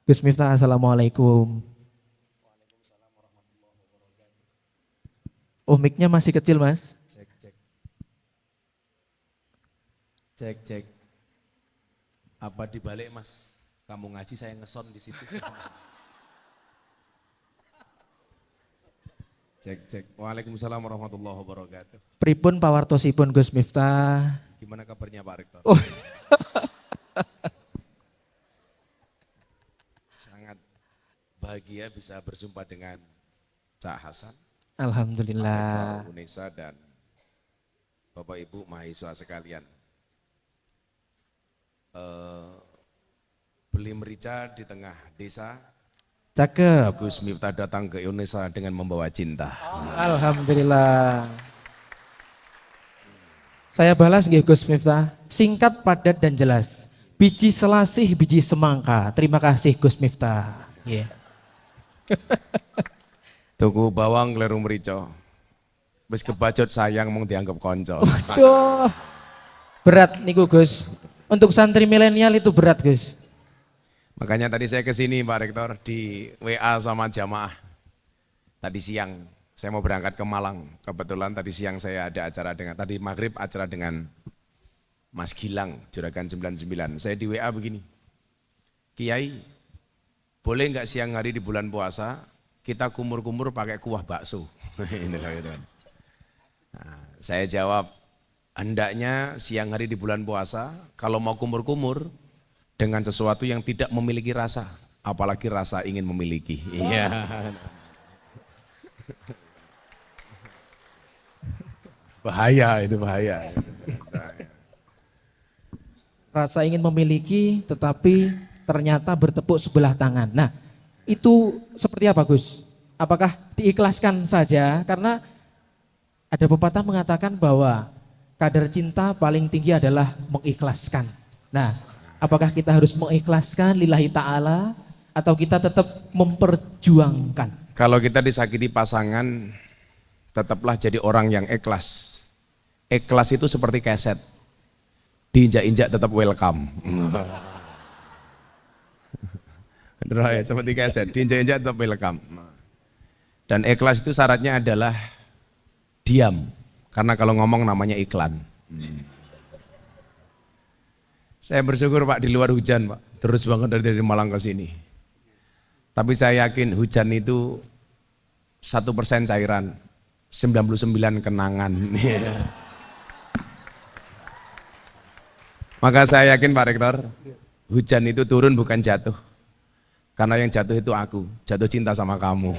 Gus Miftah, Assalamualaikum. Oh, mic-nya masih kecil, Mas. Cek, cek, cek, cek. Apa dibalik mas? Kamu ngaji saya ngeson di situ. Cek, cek. Waalaikumsalam warahmatullahi wabarakatuh. Pripun pawartosipun Gus Miftah? Gimana kabarnya Pak Rektor? Oh, Sangat bahagia bisa berjumpa dengan Cak Hasan, Pak alhamdulillah. Rektor Unesa dan Bapak Ibu mahasiswa sekalian. Beli merica di tengah desa, Cakep. Gus Miftah datang ke Indonesia dengan membawa cinta. Alhamdulillah. Saya balas nggih Gus Miftah. Singkat, padat dan jelas. Biji selasih, biji semangka. Terima kasih Gus Miftah. Iya. Tuku bawang kleru merica. Wis kebacut sayang mung dianggap konco. Aduh. Berat niku Gus. Untuk santri milenial itu berat Gus. Makanya tadi saya ke sini Pak Rektor di WA sama jamaah. Tadi siang saya mau berangkat ke Malang. Kebetulan tadi siang saya ada acara dengan tadi maghrib acara dengan Mas Gilang Juragan 99. Saya di WA begini. Kiai, boleh nggak siang hari di bulan puasa kita kumur-kumur pakai kuah bakso? Ini loh, gitu kan. Nah, saya jawab, hendaknya siang hari di bulan puasa kalau mau kumur-kumur dengan sesuatu yang tidak memiliki rasa, apalagi rasa ingin memiliki. Iya. Bahaya itu bahaya. Rasa ingin memiliki tetapi ternyata bertepuk sebelah tangan. Nah, itu seperti apa Gus? Apakah diikhlaskan saja? Karena ada pepatah mengatakan bahwa kadar cinta paling tinggi adalah mengikhlaskan. Nah, apakah kita harus mengikhlaskan lillahi ta'ala atau kita tetap memperjuangkan? Kalau kita disakiti pasangan, tetaplah jadi orang yang ikhlas. Ikhlas itu seperti keset, diinjak-injak tetap welcome. Bener ya, seperti keset, diinjak-injak tetap welcome. Dan ikhlas itu syaratnya adalah diam, karena kalau ngomong namanya iklan. Saya bersyukur Pak di luar hujan Pak, terus banget dari Malang ke sini. Tapi saya yakin hujan itu 1% cairan, 99 kenangan. Maka saya yakin Pak Rektor, hujan itu turun bukan jatuh. Karena yang jatuh itu aku, jatuh cinta sama kamu.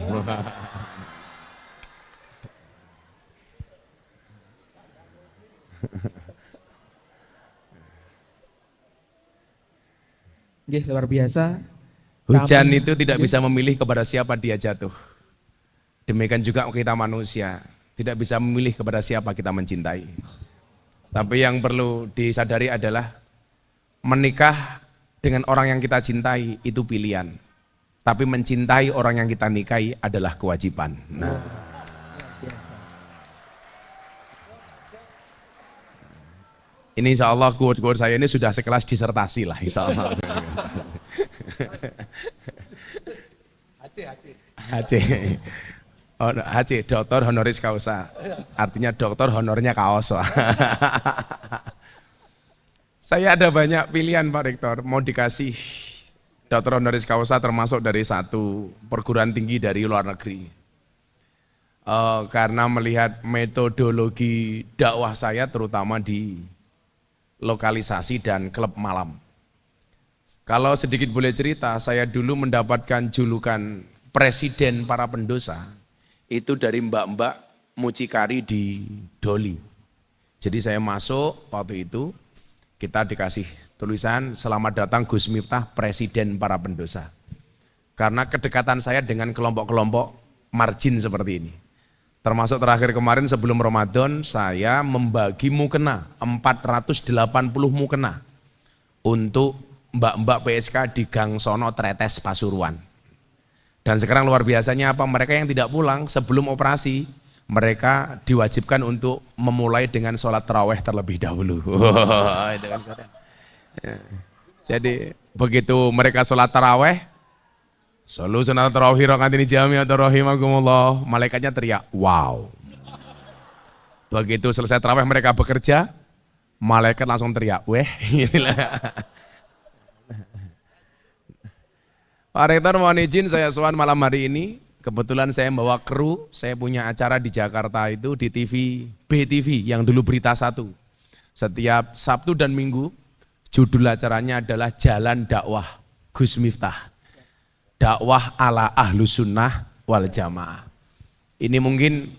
Nggih, luar biasa. Hujan Kami- itu tidak bisa memilih kepada siapa dia jatuh. Demikian juga kita manusia, tidak bisa memilih kepada siapa kita mencintai. Tapi yang perlu disadari adalah menikah dengan orang yang kita cintai itu pilihan. Tapi mencintai orang yang kita nikahi adalah kewajiban. Nah, ini insya Allah quote-quote saya ini sudah sekelas disertasi lah insya Allah. HC. Oh, HC, dokter honoris causa. Artinya dokter honornya kaos. Saya ada banyak pilihan Pak Rektor, mau dikasih dokter honoris causa termasuk dari satu perguruan tinggi dari luar negeri. Karena melihat metodologi dakwah saya terutama di lokalisasi dan klub malam. Kalau sedikit boleh cerita, saya dulu mendapatkan julukan presiden para pendosa itu dari mbak-mbak mucikari di Doli. Jadi saya masuk waktu itu, kita dikasih tulisan selamat datang Gus Miftah presiden para pendosa. Karena kedekatan saya dengan kelompok-kelompok margin seperti ini. Termasuk terakhir kemarin sebelum Ramadan saya membagi mukena 480 mukena untuk mbak-mbak PSK di Gang Sono Tretes Pasuruan. Dan sekarang luar biasanya apa? Mereka yang tidak pulang sebelum operasi, mereka diwajibkan untuk memulai dengan sholat taraweh terlebih dahulu. Itu kan, ya. Jadi begitu mereka sholat taraweh, Sallu sunat tarawih rakaat ini jami'at rahimakumullah. Malaikatnya teriak, wow. Begitu selesai tarawih mereka bekerja, malaikat langsung teriak, weh. Pak Rektor mohon izin saya sowan malam hari ini. Kebetulan saya membawa kru, saya punya acara di Jakarta itu di TV, BTV yang dulu Berita Satu. Setiap Sabtu dan Minggu, judul acaranya adalah Jalan Dakwah Gus Miftah. Dakwah ala Ahlus Sunnah wal Jamaah. Ini mungkin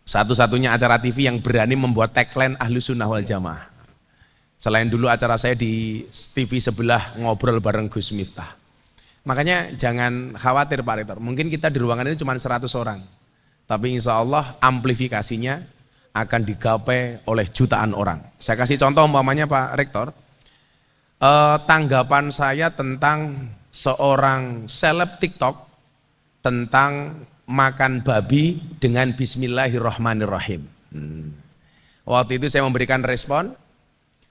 satu-satunya acara TV yang berani membuat tagline Ahlus Sunnah wal Jamaah. Selain dulu acara saya di TV sebelah ngobrol bareng Gus Miftah. Makanya jangan khawatir Pak Rektor, mungkin kita di ruangan ini cuma 100 orang. Tapi insya Allah amplifikasinya akan digapai oleh jutaan orang. Saya kasih contoh umpamanya Pak Rektor, tanggapan saya tentang seorang seleb TikTok tentang makan babi dengan Bismillahirrahmanirrahim. Waktu itu saya memberikan respon,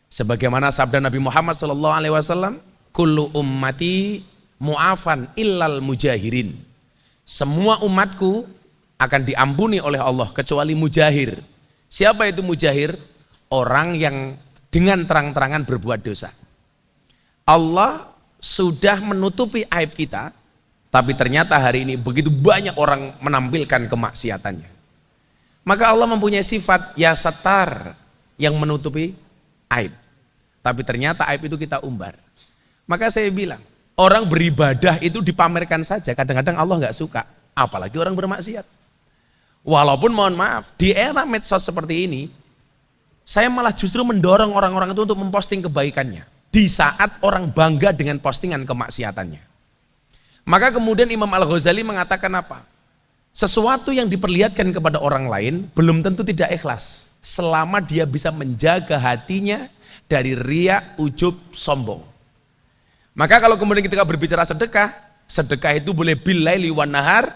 sebagaimana sabda Nabi Muhammad SAW, kullu ummati mu'afan illal mujahirin. Semua umatku akan diampuni oleh Allah kecuali mujahir. Siapa itu mujahir? Orang yang dengan terang-terangan berbuat dosa. Allah sudah menutupi aib kita, tapi ternyata hari ini begitu banyak orang menampilkan kemaksiatannya. Maka Allah mempunyai sifat ya satar yang menutupi aib. Tapi ternyata aib itu kita umbar. Maka saya bilang, orang beribadah itu dipamerkan saja, kadang-kadang Allah nggak suka, apalagi orang bermaksiat. Walaupun mohon maaf, di era medsos seperti ini, saya malah justru mendorong orang-orang itu untuk memposting kebaikannya, di saat orang bangga dengan postingan kemaksiatannya. Maka kemudian Imam Al-Ghazali mengatakan apa? Sesuatu yang diperlihatkan kepada orang lain, belum tentu tidak ikhlas, selama dia bisa menjaga hatinya dari riya, ujub, sombong. Maka kalau kemudian kita berbicara sedekah, sedekah itu boleh bil laili wan nahar,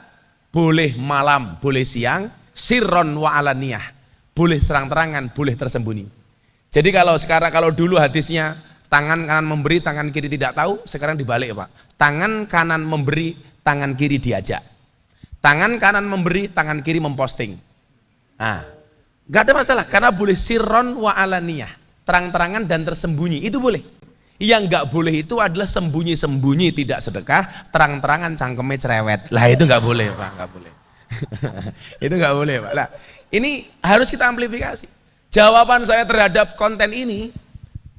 boleh malam, boleh siang, sirron wa alaniyah, boleh terang-terangan, boleh tersembunyi. Jadi kalau dulu hadisnya tangan kanan memberi, tangan kiri tidak tahu, sekarang dibalik Pak. Tangan kanan memberi, tangan kiri diajak. Tangan kanan memberi, tangan kiri memposting. Nah, nggak ada masalah, karena boleh sirron wa alaniyah, terang-terangan dan tersembunyi, itu boleh. Yang nggak boleh itu adalah sembunyi-sembunyi tidak sedekah, terang-terangan cangkemnya cerewet. Lah itu nggak boleh Pak, nggak boleh. Itu nggak boleh Pak. Nah, ini harus kita amplifikasi. Jawaban saya terhadap konten ini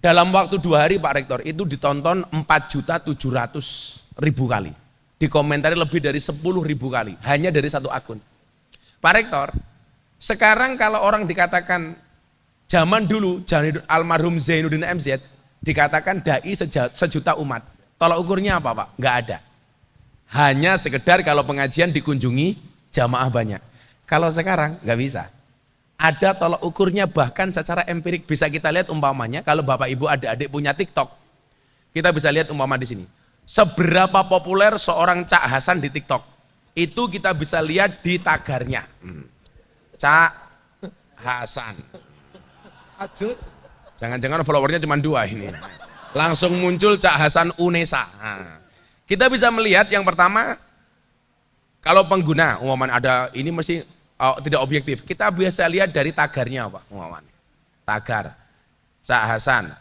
dalam waktu 2 hari Pak Rektor itu ditonton 4.700.000 kali. Dikomentari lebih dari 10.000 kali, hanya dari satu akun. Pak Rektor, sekarang kalau orang dikatakan zaman dulu, almarhum Zainuddin MZ, dikatakan dai sejuta umat. Tolak ukurnya apa Pak? Nggak ada. Hanya sekedar kalau pengajian dikunjungi jamaah banyak. Kalau sekarang nggak bisa. Ada tolak ukurnya, bahkan secara empirik bisa kita lihat umpamanya kalau Bapak Ibu adik-adik punya TikTok. Kita bisa lihat umpama di sini. Seberapa populer seorang Cak Hasan di TikTok. Itu kita bisa lihat di tagarnya. Cak Hasan. Jangan-jangan followernya cuma 2 ini. Langsung muncul Cak Hasan Unesa. Nah, kita bisa melihat yang pertama, kalau pengguna, umpamanya ada, ini mesti tidak objektif. Kita bisa lihat dari tagarnya Pak. Umpamanya. Tagar. Cak Hasan.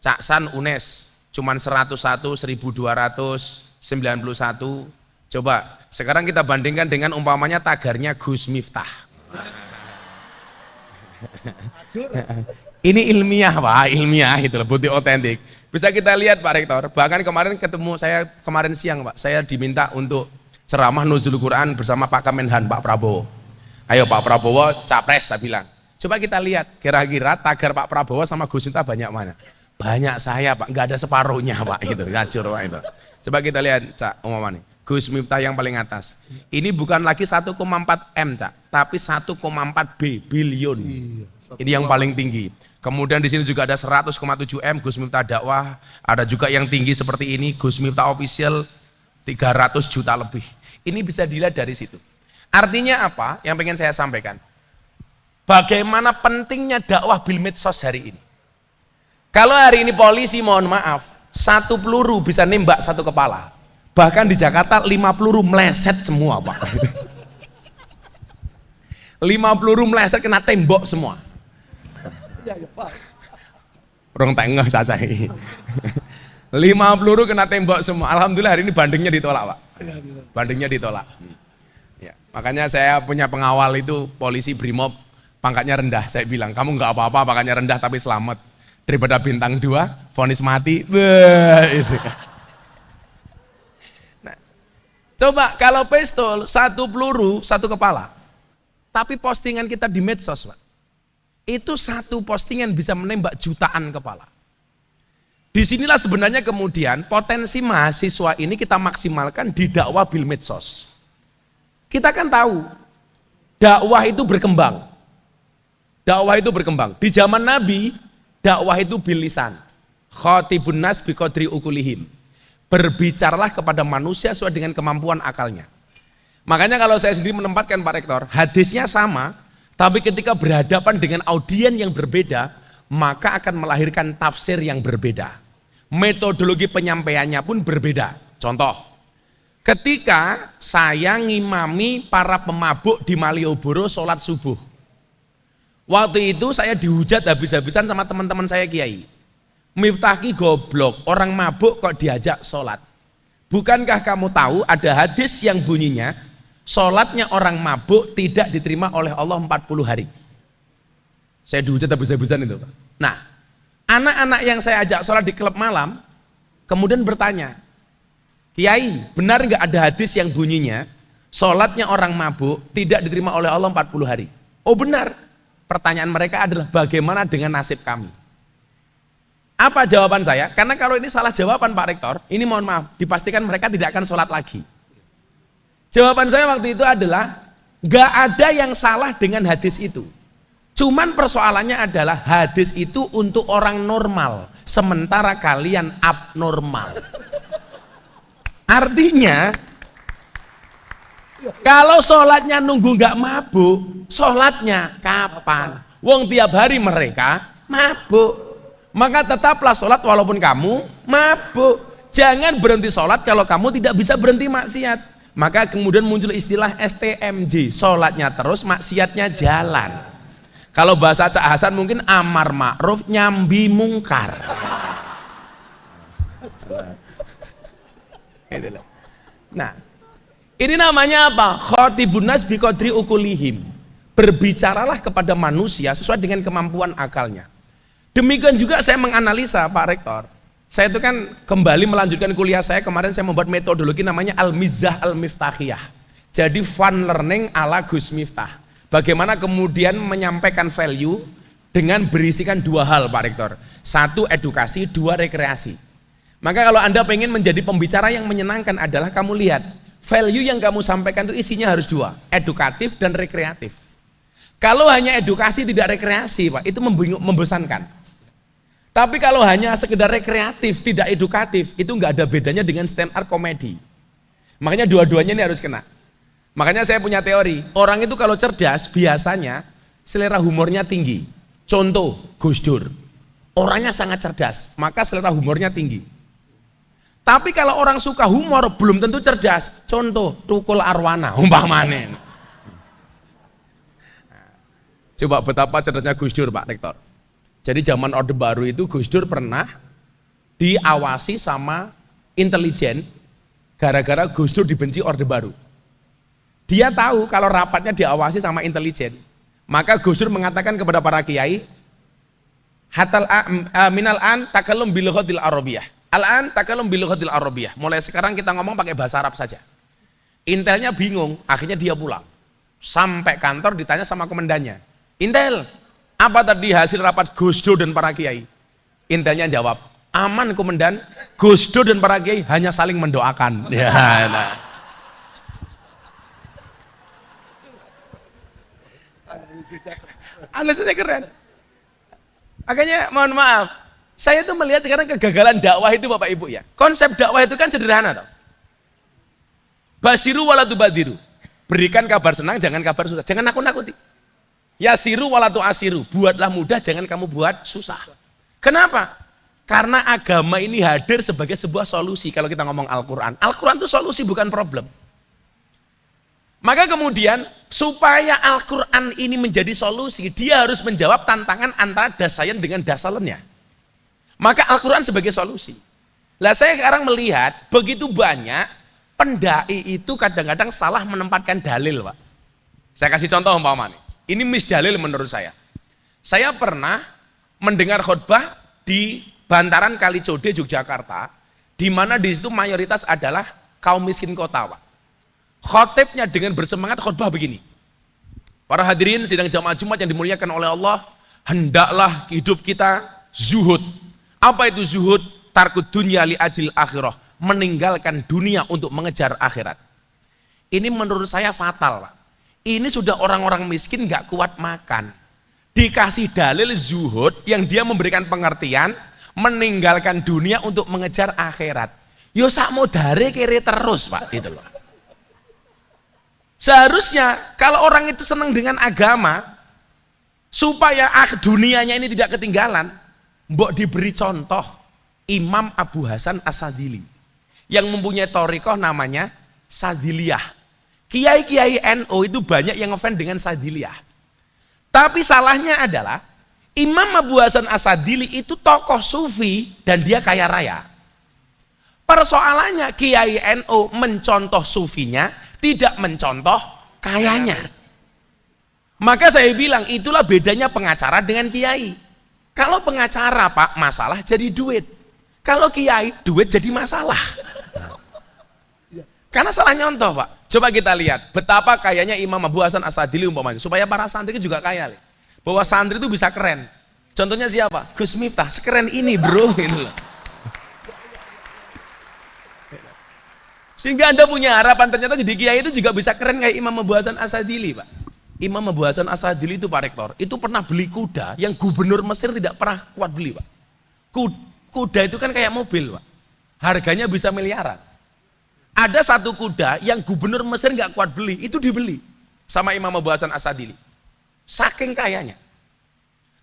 Cak San Unes. Cuman 101, 1291. Coba, sekarang kita bandingkan dengan umpamanya tagarnya Gus Miftah. Ini ilmiah Pak, ilmiah itu bukti otentik. Bisa kita lihat Pak Rektor, bahkan kemarin kemarin siang Pak, saya diminta untuk ceramah nuzul Quran bersama Pak Kemenhan, Pak Prabowo. Ayo Pak Prabowo capres, tak bilang. Coba kita lihat, kira-kira tagar Pak Prabowo sama Gus Miftah banyak mana? Banyak saya Pak, nggak ada separuhnya Pak, gitu, ngacur Pak itu. Coba kita lihat, Cak, umpamanya. Gus Miftah yang paling atas. Ini bukan lagi 1,4 M Cak, tapi 1,4 billion. Ini yang paling tinggi. Kemudian di sini juga ada 100,7 M Gus Miftah dakwah. Ada juga yang tinggi seperti ini Gus Miftah official 300 juta lebih. Ini bisa dilihat dari situ. Artinya apa? Yang pengen saya sampaikan. Bagaimana pentingnya dakwah bil medsos hari ini. Kalau hari ini polisi mohon maaf, 1 peluru bisa nembak 1 kepala. Bahkan di Jakarta 5 peluru meleset semua Pak. 5 peluru meleset kena tembok semua. Orang tengah cacai. 5 peluru kena tembok semua. Alhamdulillah hari ini bandingnya ditolak Pak. Bandingnya ditolak. Ya, makanya saya punya pengawal itu polisi Brimob, pangkatnya rendah. Saya bilang kamu nggak apa-apa pangkatnya rendah tapi selamat daripada bintang 2 vonis mati. Itu. Nah, coba kalau pistol 1 peluru 1 kepala, tapi postingan kita di medsos Pak, itu 1 postingan bisa menembak jutaan kepala. Disinilah sebenarnya kemudian potensi mahasiswa ini kita maksimalkan di dakwah bil medsos. Kita kan tahu dakwah itu berkembang. Dakwah itu berkembang. Di zaman Nabi, dakwah itu bil lisan. Khatibun nas biqadri ukulihim. Berbicaralah kepada manusia sesuai dengan kemampuan akalnya. Makanya kalau saya sendiri menempatkan Pak Rektor, hadisnya sama, tapi ketika berhadapan dengan audien yang berbeda, maka akan melahirkan tafsir yang berbeda. Metodologi penyampaiannya pun berbeda. Contoh, ketika saya ngimami para pemabuk di Malioboro sholat subuh, waktu itu saya dihujat habis-habisan sama teman-teman saya kiai. Miftahki goblok, orang mabuk kok diajak sholat. Bukankah kamu tahu ada hadis yang bunyinya sholatnya orang mabuk tidak diterima oleh Allah 40 hari. Saya dihujat habis-habisan itu Pak. Nah, anak-anak yang saya ajak sholat di klub malam kemudian bertanya, Kiai, benar nggak ada hadis yang bunyinya sholatnya orang mabuk tidak diterima oleh Allah 40 hari? Oh benar. Pertanyaan mereka adalah bagaimana dengan nasib kami? Apa jawaban saya? Karena kalau ini salah jawaban Pak Rektor, ini mohon maaf, dipastikan mereka tidak akan sholat lagi. Jawaban saya waktu itu adalah nggak ada yang salah dengan hadis itu. Cuman persoalannya adalah hadis itu untuk orang normal, sementara kalian abnormal. Artinya, kalau sholatnya nunggu nggak mabuk, sholatnya kapan? Wong tiap hari mereka mabuk. Maka tetaplah sholat walaupun kamu mabuk. Jangan berhenti sholat kalau kamu tidak bisa berhenti maksiat. Maka kemudian muncul istilah STMJ, sholatnya terus, maksiatnya jalan. Kalau bahasa Cak Hasan mungkin amar ma'ruf nyambi mungkar. Nah, ini namanya apa? Khatibun nas biqadri ukulihim. Berbicaralah kepada manusia sesuai dengan kemampuan akalnya. Demikian juga saya menganalisa Pak Rektor. Saya itu kan kembali melanjutkan kuliah saya, kemarin saya membuat metodologi namanya Al-Mizah Al-Miftahiyah. Jadi fun learning ala Gus Miftah. Bagaimana kemudian menyampaikan value dengan berisikan 2 hal Pak Rektor. 1 edukasi, 2 rekreasi. Maka kalau Anda pengen menjadi pembicara yang menyenangkan adalah kamu lihat value yang kamu sampaikan itu isinya harus 2, edukatif dan rekreatif. Kalau hanya edukasi tidak rekreasi Pak, itu membosankan. Tapi kalau hanya sekedar rekreatif tidak edukatif, itu nggak ada bedanya dengan stand up comedy. Makanya dua-duanya ini harus kena. Makanya saya punya teori, orang itu kalau cerdas biasanya selera humornya tinggi. Contoh Gus Dur, orangnya sangat cerdas, maka selera humornya tinggi. Tapi kalau orang suka humor belum tentu cerdas. Contoh Tukul Arwana, umpamane. Coba betapa cerdasnya Gus Dur Pak Rektor. Jadi zaman Orde Baru itu Gus Dur pernah diawasi sama intelijen gara-gara Gus Dur dibenci Orde Baru. Dia tahu kalau rapatnya diawasi sama intelijen, maka Gus Dur mengatakan kepada para kiai, hatal minal an takallum bil lughatil arabiyah. Al-an takallum bil lughatil arabiyah. Mulai sekarang kita ngomong pakai bahasa Arab saja. Intelnya bingung, akhirnya dia pulang. Sampai kantor ditanya sama komandannya, Intel, apa tadi hasil rapat Gus Dur dan para kiai? Intelnya jawab, aman komandan, Gus Dur dan para kiai hanya saling mendoakan. Ya, nah. Analisisnya keren. Makanya mohon maaf, saya tuh melihat sekarang kegagalan dakwah itu Bapak Ibu ya. Konsep dakwah itu kan sederhana toh. Basiru wala tubadiru. Berikan kabar senang, jangan kabar susah. Jangan nakut-nakuti. Yasiru wala tu'asiru. Buatlah mudah, jangan kamu buat susah. Kenapa? Karena agama ini hadir sebagai sebuah solusi. Kalau kita ngomong Al-Quran, Al-Quran itu solusi bukan problem. Maka kemudian supaya Al-Quran ini menjadi solusi, dia harus menjawab tantangan antara dasayan dengan dasalennya. Maka Al-Quran sebagai solusi. Lah saya sekarang melihat begitu banyak pendai itu kadang-kadang salah menempatkan dalil, Pak. Saya kasih contoh umpama nih. Ini misdalil menurut saya. Saya pernah mendengar khutbah di Bantaran Kalicode, Yogyakarta, di mana di situ mayoritas adalah kaum miskin kota, Pak. Khotibnya dengan bersemangat khutbah begini. Para hadirin sidang jamaah Jumat yang dimuliakan oleh Allah, hendaklah hidup kita zuhud. Apa itu zuhud? Tarkud dunya li ajil akhirah, meninggalkan dunia untuk mengejar akhirat. Ini menurut saya fatal, Pak. Ini sudah orang-orang miskin gak kuat makan. Dikasih dalil zuhud yang dia memberikan pengertian meninggalkan dunia untuk mengejar akhirat. Yo sak modare kere terus, Pak, gitu loh. Seharusnya kalau orang itu senang dengan agama, supaya dunianya ini tidak ketinggalan, mbok diberi contoh Imam Abu Hasan As-Sadili yang mempunyai thariqah namanya Sadiliyah. Kiai-kiai NU itu banyak yang ngefans dengan Sadiliyah. Tapi salahnya adalah Imam Abu Hasan As-Sadili itu tokoh sufi dan dia kaya raya. Persoalannya Kiai NU mencontoh sufinya, tidak mencontoh kayanya. Maka saya bilang itulah bedanya pengacara dengan kiai. Kalau pengacara, Pak, masalah jadi duit. Kalau kiai, duit jadi masalah. Karena salah nyontoh, Pak. Coba kita lihat betapa kayanya Imam Abu Hasan As-Sadili umpamanya, supaya para santri juga kaya. Bahwa santri itu bisa keren. Contohnya siapa? Gus Miftah, sekeren ini, bro, gitu loh. Sehingga Anda punya harapan ternyata jadi kiai itu juga bisa keren kayak Imam Abu Hasan As-Sadili, Pak. Imam Abu Hasan As-Sadili itu, Pak Rektor, itu pernah beli kuda yang gubernur Mesir tidak pernah kuat beli, Pak. Kuda itu kan kayak mobil, Pak. Harganya bisa miliaran. Ada satu kuda yang gubernur Mesir nggak kuat beli, itu dibeli sama Imam Abu Hasan As-Sadili. Saking kayanya.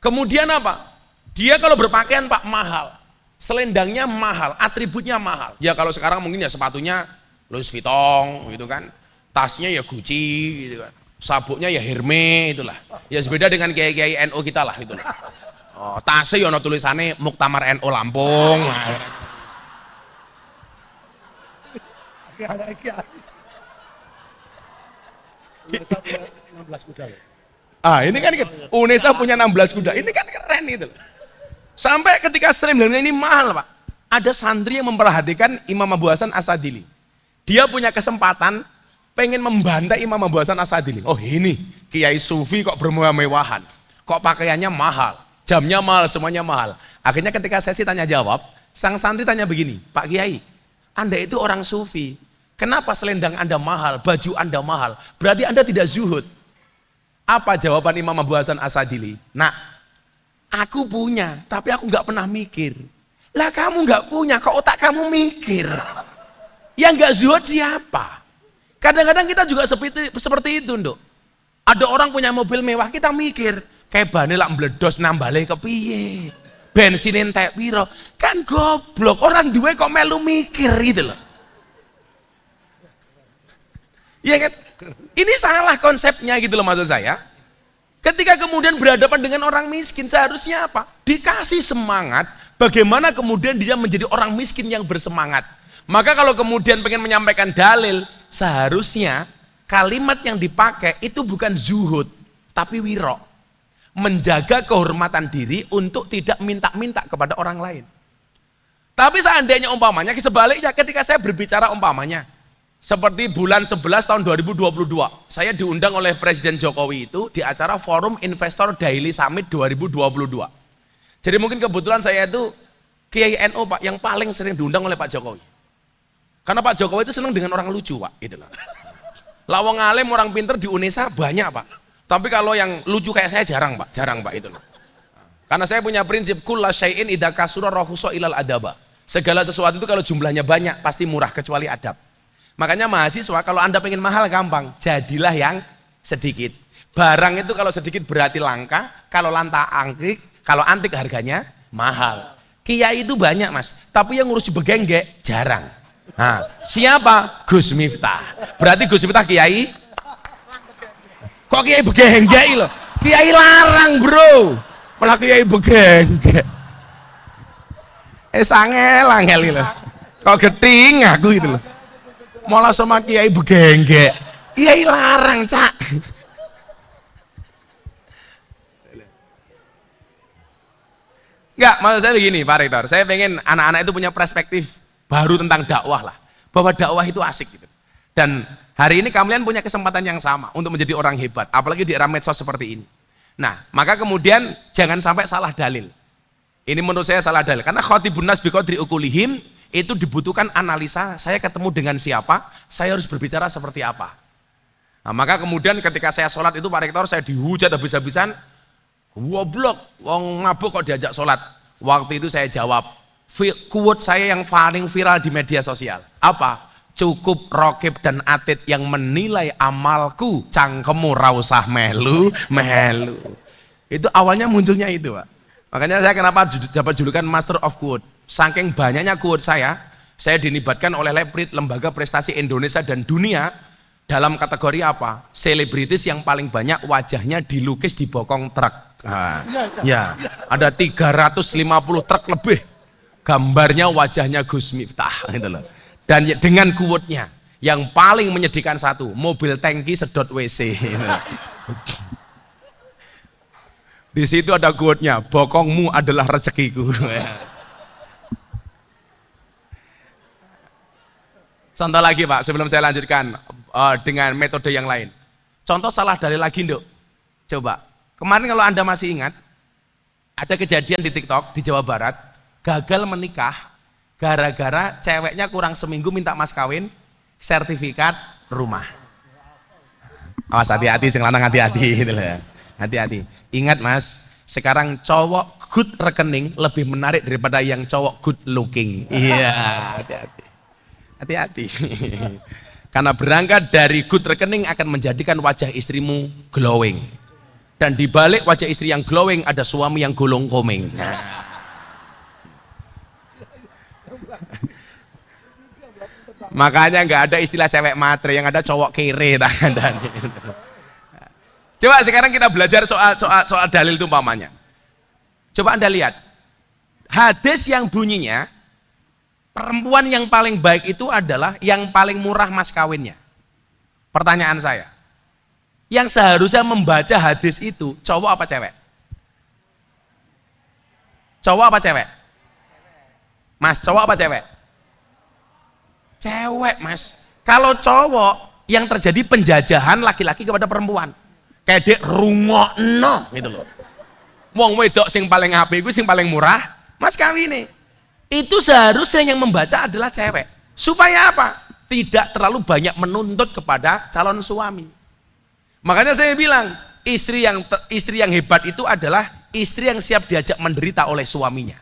Kemudian apa? Dia kalau berpakaian, Pak, mahal. Selendangnya mahal, atributnya mahal. Ya kalau sekarang mungkin ya sepatunya Louis Vuitton gitu kan. Tasnya ya Gucci gitu kan. Sabuknya ya Hermes itulah. Ya beda dengan kiai-kiai NU kita lah itulah. Oh, tasnya ya ono tulisannya Muktamar NU Lampung. Ini kan UNESA punya 16 kuda. Ini kan keren itu. Sampai ketika selendangnya ini mahal, Pak. Ada santri yang memperhatikan Imam Abu Hasan As-Sadili. Dia punya kesempatan pengen membantai Imam Abu Hasan As-Sadili. Oh, ini kiai sufi kok bermewah-mewahan. Kok pakaiannya mahal, jamnya mahal, semuanya mahal. Akhirnya ketika sesi tanya jawab, sang santri tanya begini, Pak Kiai, Anda itu orang sufi. Kenapa selendang Anda mahal, baju Anda mahal? Berarti Anda tidak zuhud. Apa jawaban Imam Abu Hasan As-Sadili? Nak, aku punya, tapi aku nggak pernah mikir. Lah kamu nggak punya, kok otak kamu mikir? Yang nggak zuhud siapa? Kadang-kadang kita juga seperti itu, Nduk. Ada orang punya mobil mewah, kita mikir, kayak bane lak mbledos nambale kepiye? Bensin entek piro? Kan goblok, orang duwe kok melu mikir gitu loh. Iya kan? Ini salah konsepnya gitu loh maksud saya. Ketika kemudian berhadapan dengan orang miskin, seharusnya apa? Dikasih semangat, bagaimana kemudian dia menjadi orang miskin yang bersemangat. Maka kalau kemudian pengen menyampaikan dalil, seharusnya kalimat yang dipakai itu bukan zuhud, tapi wiro. Menjaga kehormatan diri untuk tidak minta-minta kepada orang lain. Tapi seandainya umpamanya, sebaliknya ketika saya berbicara umpamanya, seperti bulan 11 tahun 2022, saya diundang oleh Presiden Jokowi itu di acara Forum Investor Daily Summit 2022. Jadi mungkin kebetulan saya itu Kiai NU, Pak, yang paling sering diundang oleh Pak Jokowi. Karena Pak Jokowi itu senang dengan orang lucu, Pak, gitu loh. Lawang alim, orang pinter di UNESA banyak, Pak. Tapi kalau yang lucu kayak saya jarang, Pak, itu loh. Karena saya punya prinsip kulla syai'in idza kasura rahusa ilal adaba. Segala sesuatu itu kalau jumlahnya banyak pasti murah kecuali adab. Makanya mahasiswa kalau Anda pengen mahal gampang, jadilah yang sedikit. Barang itu kalau sedikit berarti langka, kalau antik harganya mahal. Kiai itu banyak mas, tapi yang ngurusi begenggek jarang. Nah, siapa? Gus Miftah. Berarti Gus Miftah kiai? Kok kiai begenggek loh? Kiai larang bro, malah kiai begenggek. Angel loh. Kok geting aku itu loh. Malah sama kiai begenggek. Kiai larang cak. Enggak, maksud saya begini Pak Rektor, saya pengen anak-anak itu punya perspektif baru tentang dakwah lah, bahwa dakwah itu asik gitu. Dan hari ini kalian punya kesempatan yang sama untuk menjadi orang hebat, apalagi di era medsos seperti ini. Nah, maka kemudian jangan sampai salah dalil. Ini menurut saya salah dalil, karena khotibun nas biqadri ukulihim itu dibutuhkan analisa, saya ketemu dengan siapa, saya harus berbicara seperti apa. Nah, maka kemudian ketika saya sholat itu Pak Rektor, saya dihujat habis-habisan, goblok, wong mabuk kok diajak sholat. Waktu itu saya jawab, quote saya yang paling viral di media sosial. Apa? Cukup Rokib dan Atid yang menilai amalku, cangkemmu rausah melu. Itu awalnya munculnya itu Pak. Makanya saya kenapa dapat julukan Master of Quote. Saking banyaknya quote saya dinibatkan oleh Leprit, Lembaga Prestasi Indonesia dan Dunia, dalam kategori apa? Selebritis yang paling banyak wajahnya dilukis di bokong truk. Nah, ya, ada 350 truk lebih gambarnya wajahnya Gus Miftah gitu loh. Dan dengan quote-nya yang paling menyedihkan satu, mobil tangki sedot WC gitu. Di situ ada quote-nya, bokongmu adalah rezekiku. Contoh lagi Pak, sebelum saya lanjutkan dengan metode yang lain. Contoh salah dalil lagi Nduk. Coba, kemarin kalau Anda masih ingat, ada kejadian di TikTok di Jawa Barat, gagal menikah gara-gara ceweknya kurang seminggu minta mas kawin, sertifikat rumah. Awas hati-hati, sing lanang hati-hati gitu ya. Hati-hati. Ingat mas, sekarang cowok good rekening lebih menarik daripada yang cowok good looking. Iya, hati-hati. Hati-hati. Karena berangkat dari good rekening akan menjadikan wajah istrimu glowing. Dan di balik wajah istri yang glowing ada suami yang golong komeng. Makanya nggak ada istilah cewek matre, yang ada cowok kere. Coba sekarang kita belajar soal dalil itu umpamanya. Coba Anda lihat hadis yang bunyinya perempuan yang paling baik itu adalah yang paling murah mas kawinnya. Pertanyaan saya, yang seharusnya membaca hadis itu cowok apa cewek? Cowok apa cewek? Mas, cowok apa cewek? Cewek mas. Kalau cowok yang terjadi penjajahan laki-laki kepada perempuan, kayak dek rungokno gitu loh. Wong wedok sing paling apik iku sing paling murah mas kawine. Itu seharusnya yang membaca adalah cewek. Supaya apa? Tidak terlalu banyak menuntut kepada calon suami. Makanya saya bilang, istri yang hebat itu adalah istri yang siap diajak menderita oleh suaminya.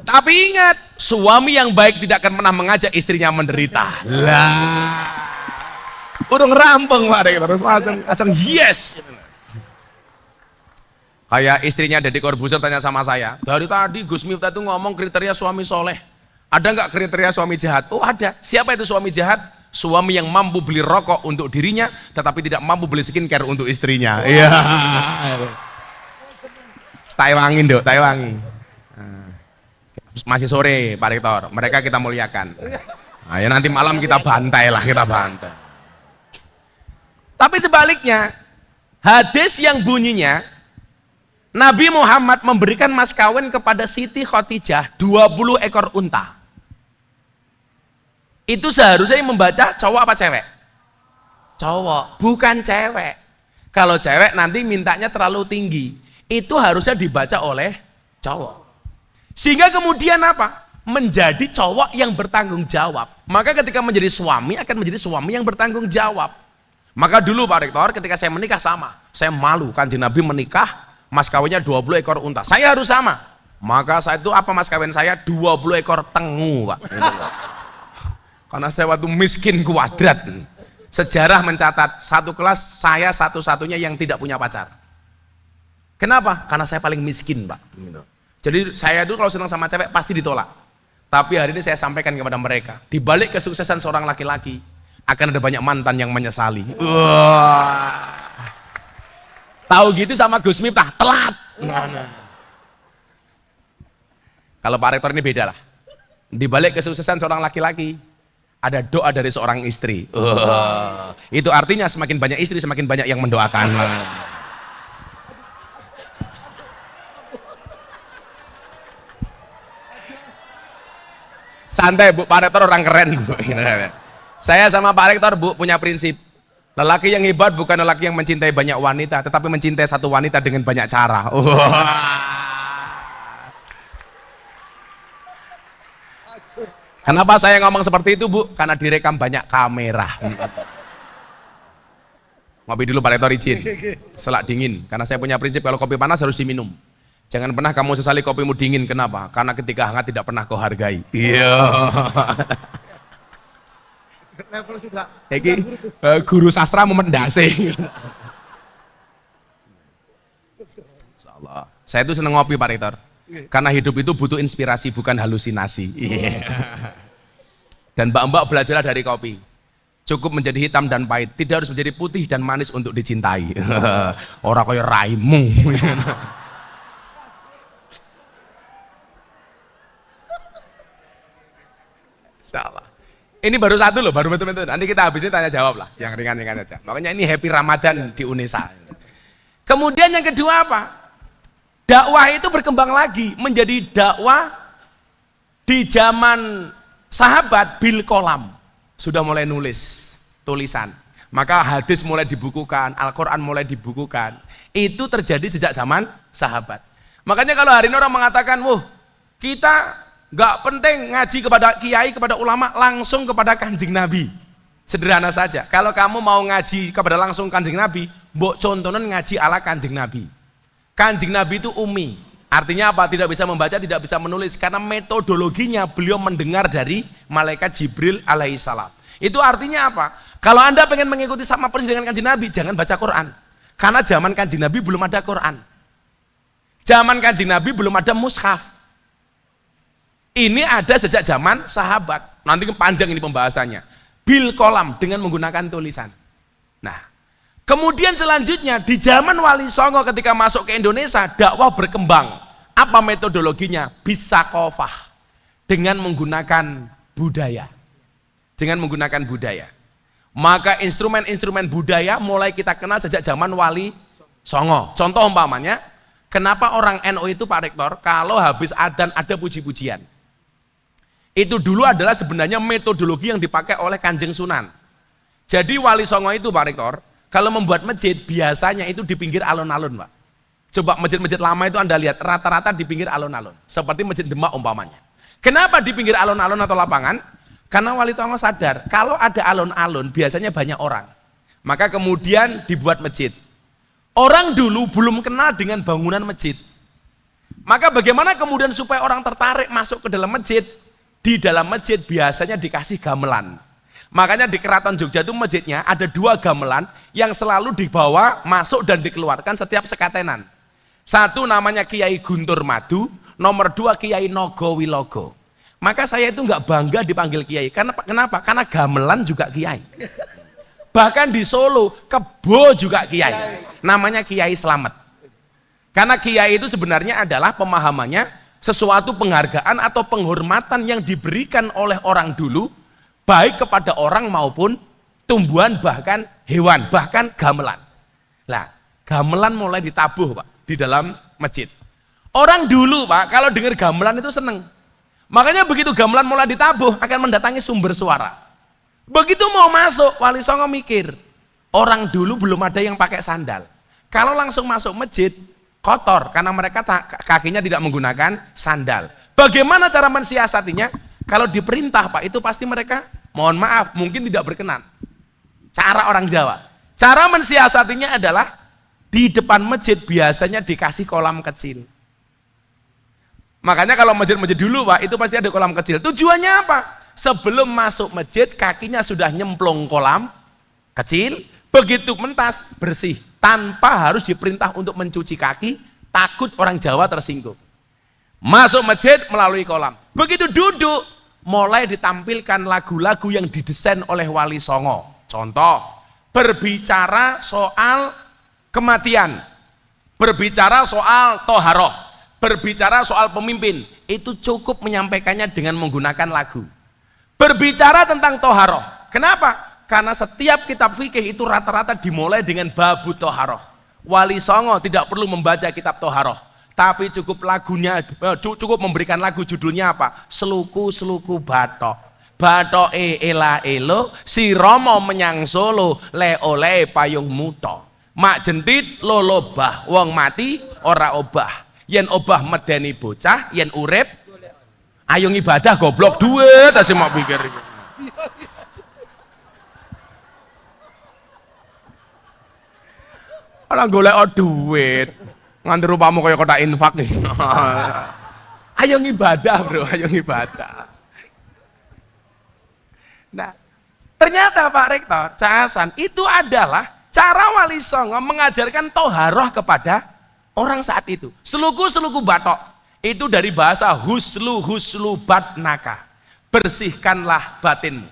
Tapi ingat, suami yang baik tidak akan pernah mengajak istrinya menderita. Lah, urung rampung Pak, terus langsung yes. Kayak istrinya Deddy Corbuzier tanya sama saya, dari tadi Gus Miftah itu ngomong kriteria suami soleh. Ada nggak kriteria suami jahat? Oh ada. Siapa itu suami jahat? Suami yang mampu beli rokok untuk dirinya, tetapi tidak mampu beli skincare untuk istrinya. Iya. Tai wangi Nduk, tai wangi. Masih sore Pak Rektor, mereka kita muliakan. Nah, ya nanti malam kita bantai lah, kita bantai. Tapi sebaliknya, hadis yang bunyinya Nabi Muhammad memberikan mas kawin kepada Siti Khotijah 20 ekor unta. Itu seharusnya yang membaca cowok apa cewek? Cowok, bukan cewek. Kalau cewek nanti mintanya terlalu tinggi. Itu harusnya dibaca oleh cowok. Sehingga kemudian apa? Menjadi cowok yang bertanggung jawab. Maka ketika menjadi suami akan menjadi suami yang bertanggung jawab. Maka dulu Pak Rektor ketika saya menikah sama, saya malu Kanjeng Nabi menikah mas kawinnya 20 ekor unta. Saya harus sama. Maka saat itu apa mas kawin saya? 20 ekor tengu Pak. Karena saya waktu miskin kuadrat. Sejarah mencatat satu kelas saya satu-satunya yang tidak punya pacar. Kenapa? Karena saya paling miskin, Pak. Gitu. Jadi saya itu kalau senang sama cewek pasti ditolak. Tapi hari ini saya sampaikan kepada mereka, di balik kesuksesan seorang laki-laki akan ada banyak mantan yang menyesali. Wah. Tahu gitu sama Gus Miftah, telat. Nah. Kalau Pak Rektor ini beda lah. Di balik kesuksesan seorang laki-laki ada doa dari seorang istri. Itu artinya semakin banyak istri semakin banyak yang mendoakan. Santai Bu, Pak Rektor orang keren Bu. Saya sama Pak Rektor Bu punya prinsip, lelaki yang hebat bukan lelaki yang mencintai banyak wanita, tetapi mencintai satu wanita dengan banyak cara. Kenapa saya ngomong seperti itu Bu? Karena direkam banyak kamera. Ngopi dulu Pak Rektor izin, selak dingin, karena saya punya prinsip kalau kopi panas harus diminum. Jangan pernah kamu sesali kopimu dingin. Kenapa? Karena ketika hangat tidak pernah kau hargai. Iya. Level sudah. Iki guru sastra memendase. Insyaallah. Saya itu seneng ngopi Pak Rektor. Karena hidup itu butuh inspirasi bukan halusinasi. Dan mbak-mbak belajarlah dari kopi. Cukup menjadi hitam dan pahit, tidak harus menjadi putih dan manis untuk dicintai. Orang kaya raimu. Salah. Ini baru satu loh, baru betul-betul. Nanti kita habis ini tanya jawab lah, yang ringan-ringan aja. Makanya ini happy Ramadan di UNESA. Kemudian yang kedua apa? Dakwah itu berkembang lagi menjadi dakwah di zaman sahabat bil kolam. Sudah mulai nulis, tulisan. Maka hadis mulai dibukukan, Al-Quran mulai dibukukan. Itu terjadi sejak zaman sahabat. Makanya kalau hari ini orang mengatakan, wah kita nggak penting ngaji kepada kiai, kepada ulama, langsung kepada kanjeng Nabi. Sederhana saja. Kalau kamu mau ngaji kepada langsung kanjeng Nabi, mbok contohnya ngaji ala kanjeng Nabi. Kanjeng Nabi itu ummi. Artinya apa? Tidak bisa membaca, tidak bisa menulis. Karena metodologinya beliau mendengar dari malaikat Jibril alaihissalam. Itu artinya apa? Kalau Anda pengen mengikuti sama persis dengan kanjeng Nabi, jangan baca Quran. Karena zaman kanjeng Nabi belum ada Quran. Zaman kanjeng Nabi belum ada mushaf. Ini ada sejak zaman sahabat. Nanti panjang ini pembahasannya. Bil kolam dengan menggunakan tulisan. Nah, kemudian selanjutnya di zaman Wali Songo ketika masuk ke Indonesia, dakwah berkembang. Apa metodologinya? Bisakofah dengan menggunakan budaya. Dengan menggunakan budaya. Maka instrumen-instrumen budaya mulai kita kenal sejak zaman Wali Songo. Contoh umpamanya, kenapa orang NU itu Pak Rektor kalau habis adzan ada puji-pujian? Itu dulu adalah sebenarnya metodologi yang dipakai oleh Kanjeng Sunan. Jadi Wali Songo itu Pak Rektor, kalau membuat masjid biasanya itu di pinggir alun-alun Pak. Coba masjid-masjid lama itu Anda lihat rata-rata di pinggir alun-alun. Seperti Masjid Demak umpamanya. Kenapa di pinggir alun-alun atau lapangan? Karena Wali Songo sadar, kalau ada alun-alun biasanya banyak orang. Maka kemudian dibuat masjid. Orang dulu belum kenal dengan bangunan masjid. Maka bagaimana kemudian supaya orang tertarik masuk ke dalam masjid? Di dalam masjid biasanya dikasih gamelan. Makanya di Keraton Jogja itu masjidnya ada 2 gamelan yang selalu dibawa masuk dan dikeluarkan setiap sekatenan. Satu namanya Kiai Guntur Madu, nomor 2 Kiai Nogo Wilogo. Maka saya itu nggak bangga dipanggil Kiai. Kenapa? Karena gamelan juga Kiai. Bahkan di Solo, Kebo juga Kiai. Namanya Kiai Slamet. Karena Kiai itu sebenarnya adalah pemahamannya sesuatu penghargaan atau penghormatan yang diberikan oleh orang dulu baik kepada orang maupun tumbuhan bahkan hewan, bahkan gamelan. Nah, gamelan mulai ditabuh Pak di dalam masjid. Orang dulu Pak kalau dengar gamelan itu seneng. Makanya begitu gamelan mulai ditabuh akan mendatangi sumber suara. Begitu mau masuk Wali Songo mikir, orang dulu belum ada yang pakai sandal. Kalau langsung masuk masjid kotor karena mereka kakinya tidak menggunakan sandal. Bagaimana cara mensiasatinya? Kalau diperintah Pak itu pasti mereka mohon maaf mungkin tidak berkenan. Cara orang Jawa. Cara mensiasatinya adalah di depan masjid biasanya dikasih kolam kecil. Makanya kalau masjid-masjid dulu Pak itu pasti ada kolam kecil. Tujuannya apa? Sebelum masuk masjid kakinya sudah nyemplung kolam kecil. Begitu mentas bersih tanpa harus diperintah untuk mencuci kaki takut orang Jawa tersinggung. Masuk masjid melalui kolam. Begitu duduk, mulai ditampilkan lagu-lagu yang didesain oleh Wali Songo. Contoh, berbicara soal kematian, berbicara soal toharoh, berbicara soal pemimpin, itu cukup menyampaikannya dengan menggunakan lagu. Berbicara tentang toharoh, kenapa? Karena setiap kitab fikih itu rata-rata dimulai dengan babu toharoh. Wali Songo tidak perlu membaca kitab toharoh, tapi cukup lagunya, cukup memberikan lagu, judulnya apa? Seluku-seluku batok. Batok ela elo, si Romo menyang Solo, le oleh payung muto. Mak jentit lolobah, wong mati ora obah. Yen obah medeni bocah, yen urip ayo ibadah goblok duit, asih mau pikir. Orang golek duit, nganti rupamu kaya kotak infak nih. Ayo ibadah bro, ayo ibadah. Nah, ternyata Pak Rektor, Cak Hasan, itu adalah cara Wali Songo mengajarkan toharoh kepada orang saat itu. Seluku-seluku batok, itu dari bahasa huslu batnaka, bersihkanlah batinmu.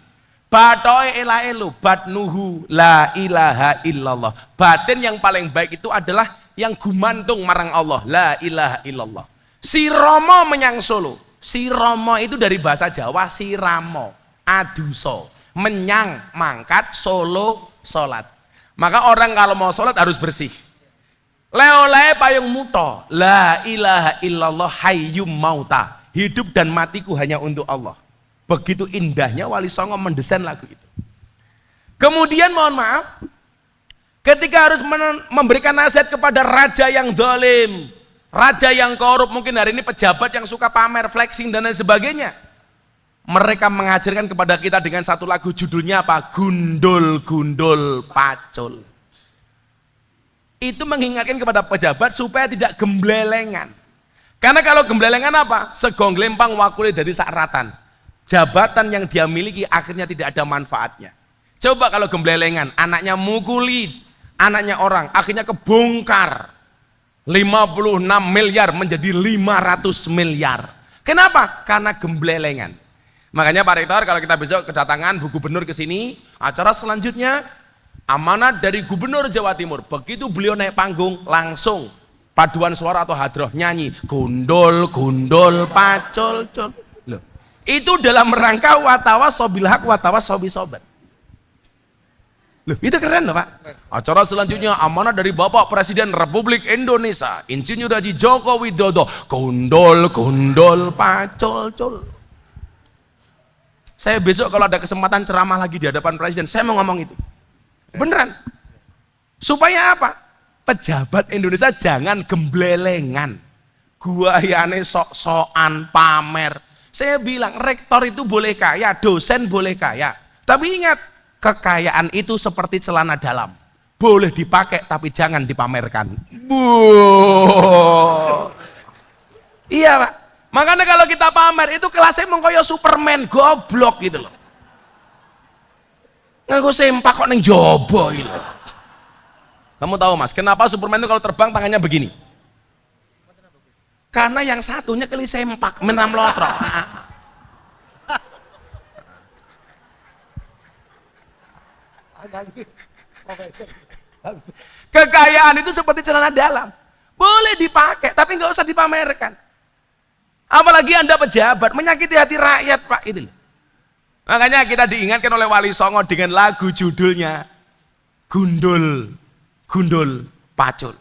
Batoe elaelu batnuhu la ilaha illallah. Batin yang paling baik itu adalah yang gumantung marang Allah, la ilaha illallah. Si Romo menyang Solo. Si Romo itu dari bahasa Jawa siramo, aduso, menyang, mangkat, Solo, sholat. Maka orang kalau mau sholat harus bersih. Leoleh payung muto, la ilaha illallah hayyum mauta. Hidup dan matiku hanya untuk Allah. Begitu indahnya Wali Songo mendesain lagu itu. Kemudian mohon maaf, ketika harus memberikan nasihat kepada raja yang dolim, raja yang korup, mungkin hari ini pejabat yang suka pamer, flexing dan lain sebagainya, mereka mengajarkan kepada kita dengan satu lagu, judulnya apa? Gundul Gundul Pacul. Itu mengingatkan kepada pejabat supaya tidak gemblelengan. Karena kalau gemblelengan apa? Segonglempang wakule dari sakratan. Jabatan yang dia miliki akhirnya tidak ada manfaatnya. Coba kalau gemblelengan, anaknya mukuli anaknya orang, akhirnya kebongkar 56 miliar menjadi 500 miliar. Kenapa? Karena gemblelengan. Makanya Pak Rektor, kalau kita besok kedatangan Bu Gubernur ke sini, acara selanjutnya amanat dari Gubernur Jawa Timur. Begitu beliau naik panggung, langsung paduan suara atau hadroh nyanyi gundul gundul pacul cul. Loh, itu dalam rangka watawas sobil hak watawas sobi sobat. Loh, itu keren loh Pak. Acara selanjutnya amanat dari Bapak Presiden Republik Indonesia Insinyur Haji Joko Widodo, gundul gundul pacul cul. Saya besok kalau ada kesempatan ceramah lagi di hadapan Presiden, saya mau ngomong itu beneran, supaya apa? Pejabat Indonesia jangan gemblelengan, guayane sok-sokan pamer. Saya bilang rektor itu boleh kaya, dosen boleh kaya, tapi ingat, kekayaan itu seperti celana dalam, boleh dipakai tapi jangan dipamerkan. Iya Pak, makanya kalau kita pamer itu kelasnya mengkoyo Superman, goblok gitu loh. Ngaku sempak kok neng jobo gitu. Kamu tahu Mas, kenapa Superman itu kalau terbang tangannya begini? Karena yang satunya kali sempak, menam lotrok. Kekayaan itu seperti celana dalam, boleh dipakai tapi nggak usah dipamerkan. Apalagi Anda pejabat, menyakiti hati rakyat Pak itu. Makanya kita diingatkan oleh Wali Songo dengan lagu judulnya Gundul Gundul Pacul.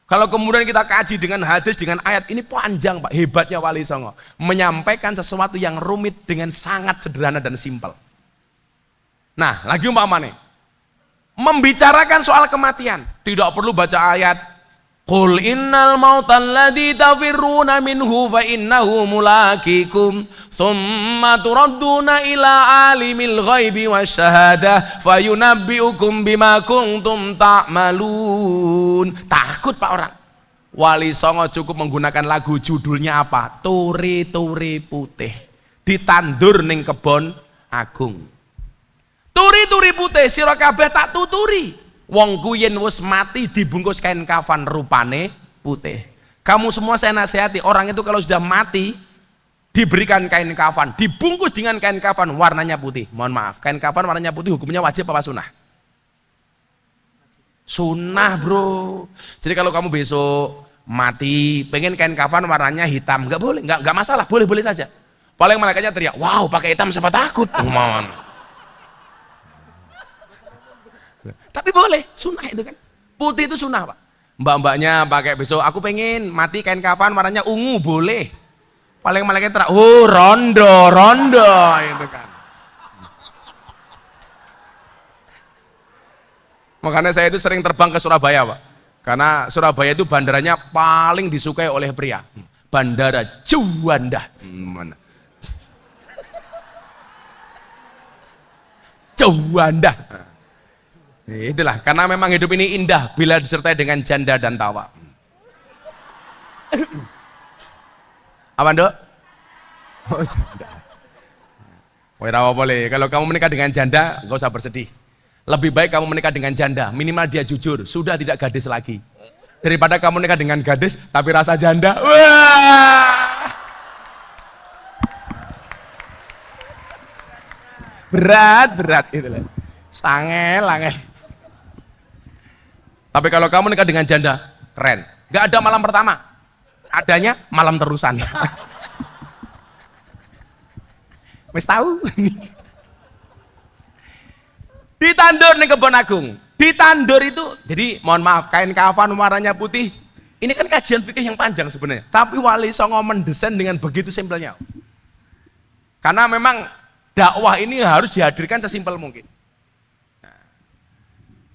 Kalau kemudian kita kaji dengan hadis, dengan ayat, ini panjang Pak, hebatnya Wali Songo menyampaikan sesuatu yang rumit dengan sangat sederhana dan simpel. Nah, lagi umpamanya membicarakan soal kematian, tidak perlu baca ayat qul innal mautal ladzi tafirruna minhu fa innahu mulaqikum tsumma turadduna ila alimil ghaibi wasyahadah fayunabbiukum bima kuntum ta'malun. Takut Pak orang. Wali Songo cukup menggunakan lagu, judulnya apa? Turi-turi putih ditandur ning kebon agung. Turi-turi putih sira kabeh tak tuturi. Wong ku yen wis mati dibungkus kain kafan rupane putih. Kamu semua saya nasihati, orang itu kalau sudah mati diberikan kain kafan, dibungkus dengan kain kafan warnanya putih. Mohon maaf, kain kafan warnanya putih hukumnya wajib apa sunnah? Sunnah bro. Jadi kalau kamu besok mati pengen kain kafan warnanya hitam, nggak boleh, nggak masalah, boleh saja. Paling malaikatnya teriak, wow pakai hitam siapa takut. Tapi boleh, sunnah itu kan, putih itu sunnah pak. Mbak-mbaknya pakai besok, aku pengen mati kain kafan warnanya ungu, boleh. Paling malaikatnya teriak, oh rondo itu kan. Makanya saya itu sering terbang ke Surabaya pak, karena Surabaya itu bandaranya paling disukai oleh pria, Bandara Juanda. Juanda. Itulah, karena memang hidup ini indah bila disertai dengan janda dan tawa. Apa Dok? Oh janda. Wira boleh. Kalau kamu menikah dengan janda, nggak usah bersedih. Lebih baik kamu menikah dengan janda, minimal dia jujur, sudah tidak gadis lagi. Daripada kamu menikah dengan gadis, tapi rasa janda. Wah! Berat itu lah. Sangel. Tapi kalau kamu nikah dengan janda, keren. Gak ada malam pertama, adanya malam terusan. Wis tahu? Ditandur nih Kebon Agung. Ditandur itu, jadi mohon maaf, kain kafan warnanya putih. Ini kan kajian fikih yang panjang sebenarnya. Tapi Wali Songo mendesain dengan begitu simpelnya. Karena memang dakwah ini harus dihadirkan sesimpel mungkin. Nah,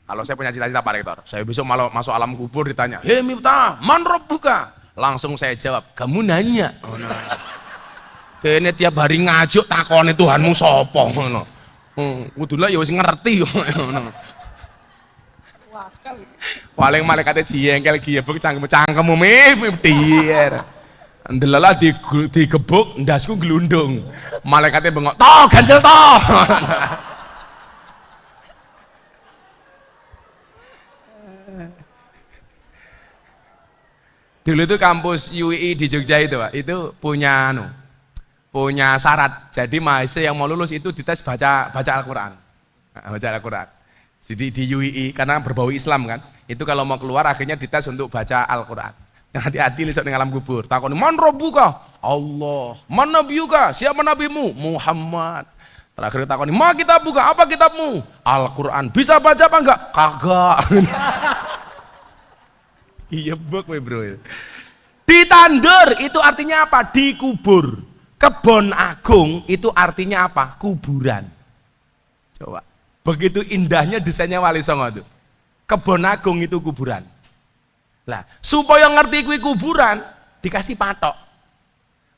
kalau saya punya cita-cita Pak Rektor, saya besok malah masuk alam kubur ditanya, hei Miftah, man rabbuka? Langsung saya jawab, kamu nanya. Oh, nah. Kayaknya tiap hari ngajuk takone Tuhanmu sopo. Udah ya wis ngerti. Paling malaikatnya jengkel giyebuk cangkemmu miftir. Ndelala digebuk ndasku glundung. Malaikatnya bengok, "Toh, ganjel toh." Dulu itu kampus UII di Jogja itu, Pak, itu punya syarat. Jadi mahasiswa yang mau lulus itu dites baca Al-Qur'an. Baca Al-Qur'an. Jadi di UII karena berbau Islam kan, itu kalau mau keluar akhirnya dites untuk baca Al-Qur'an. Hati-hati besok di alam kubur. Takoni, "Man rabbuka?" Allah. "Man nabiyuka?" Siapa nabimu? Muhammad. Terakhir takoni, "Ma kitabuka?" Apa kitabmu? Al-Qur'an. Bisa baca apa enggak? Kagak. Iya bok bro. Ditandur itu artinya apa? Dikubur. Kebon Agung itu artinya apa? Kuburan. Coba. Begitu indahnya desainnya Wali Songo itu. Kebon Agung itu kuburan. Lah, supaya ngerti kuwi kuburan, dikasih patok.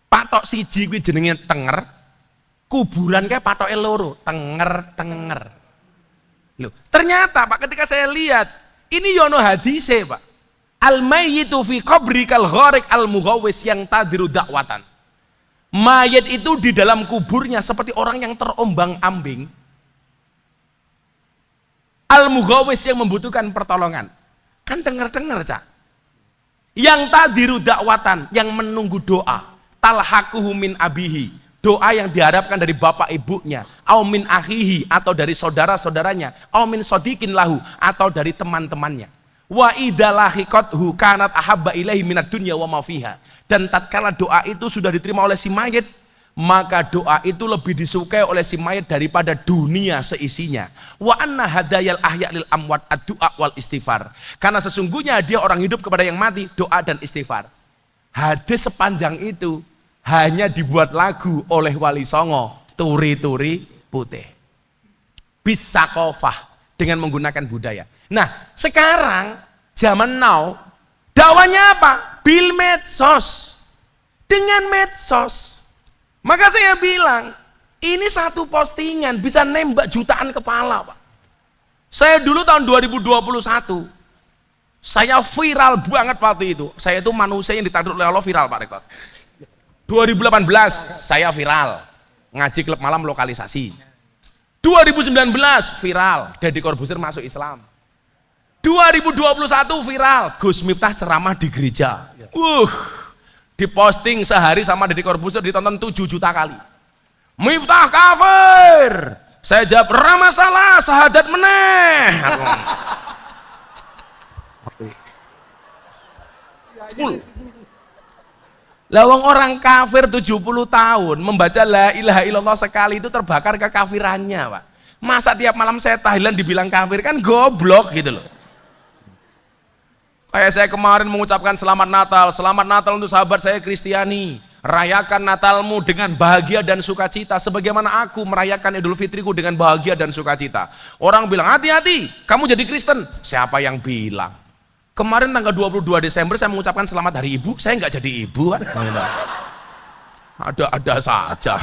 Patok siji kuwi jenenge tenger. Kuburan kayak patoke loro, tenger. Loh, ternyata Pak ketika saya lihat, ini yono hadise, Pak. Al-mayyitu fi qabri kal gharik al-mughawwis yang tadiru dakwatan. Mayat itu di dalam kuburnya seperti orang yang terombang-ambing. Al-mughawwis yang membutuhkan pertolongan. Kan dengar-dengar, Cak. Yang tadiru dakwatan, yang menunggu doa. Talhaquhu min abihi. Doa yang diharapkan dari bapak ibunya, au min akhihi, atau dari saudara-saudaranya, au min sodikin lahu, atau dari teman-temannya. Wa idalahiqathu kanat ahabba ilaihi minad dunya wa ma fiha. Dan tatkala doa itu sudah diterima oleh si mayit, maka doa itu lebih disukai oleh si mayit daripada dunia seisinya. Wa anna hadayal ahya lil amwat ad-du'a wal istighfar. Karena sesungguhnya dia orang hidup kepada yang mati, doa dan istighfar. Hadis sepanjang itu hanya dibuat lagu oleh Wali Songo, turi-turi putih. Bisakofah, dengan menggunakan budaya. Nah, sekarang zaman now dakwanya apa? Bil medsos. Dengan medsos. Maka saya bilang, ini satu postingan bisa nembak jutaan kepala, Pak. Saya dulu tahun 2021 saya viral banget waktu itu. Saya itu manusia yang ditakdir oleh Allah viral, Pak Rektor. 2018 saya viral ngaji klub malam lokalisasi. 2019 viral Deddy Corbuzier masuk Islam. 2021 viral, Gus Miftah ceramah di gereja. Diposting sehari sama Deddy Corbuzier, ditonton 7 juta kali. Miftah kafir. Saya jawab, "Ra masalah, syahadat meneh." Full. Lawang orang kafir 70 tahun membaca la ilaha illallah sekali itu terbakar kekafirannya, Pak. Masa tiap malam saya tahlilan dibilang kafir, kan goblok gitu loh. Kayak saya kemarin mengucapkan selamat Natal untuk sahabat saya Kristiani. Rayakan Natalmu dengan bahagia dan sukacita sebagaimana aku merayakan Idul Fitriku dengan bahagia dan sukacita. Orang bilang, hati-hati, kamu jadi Kristen. Siapa yang bilang? Kemarin tanggal 22 Desember saya mengucapkan selamat hari ibu, saya nggak jadi ibu kan? Ada saja.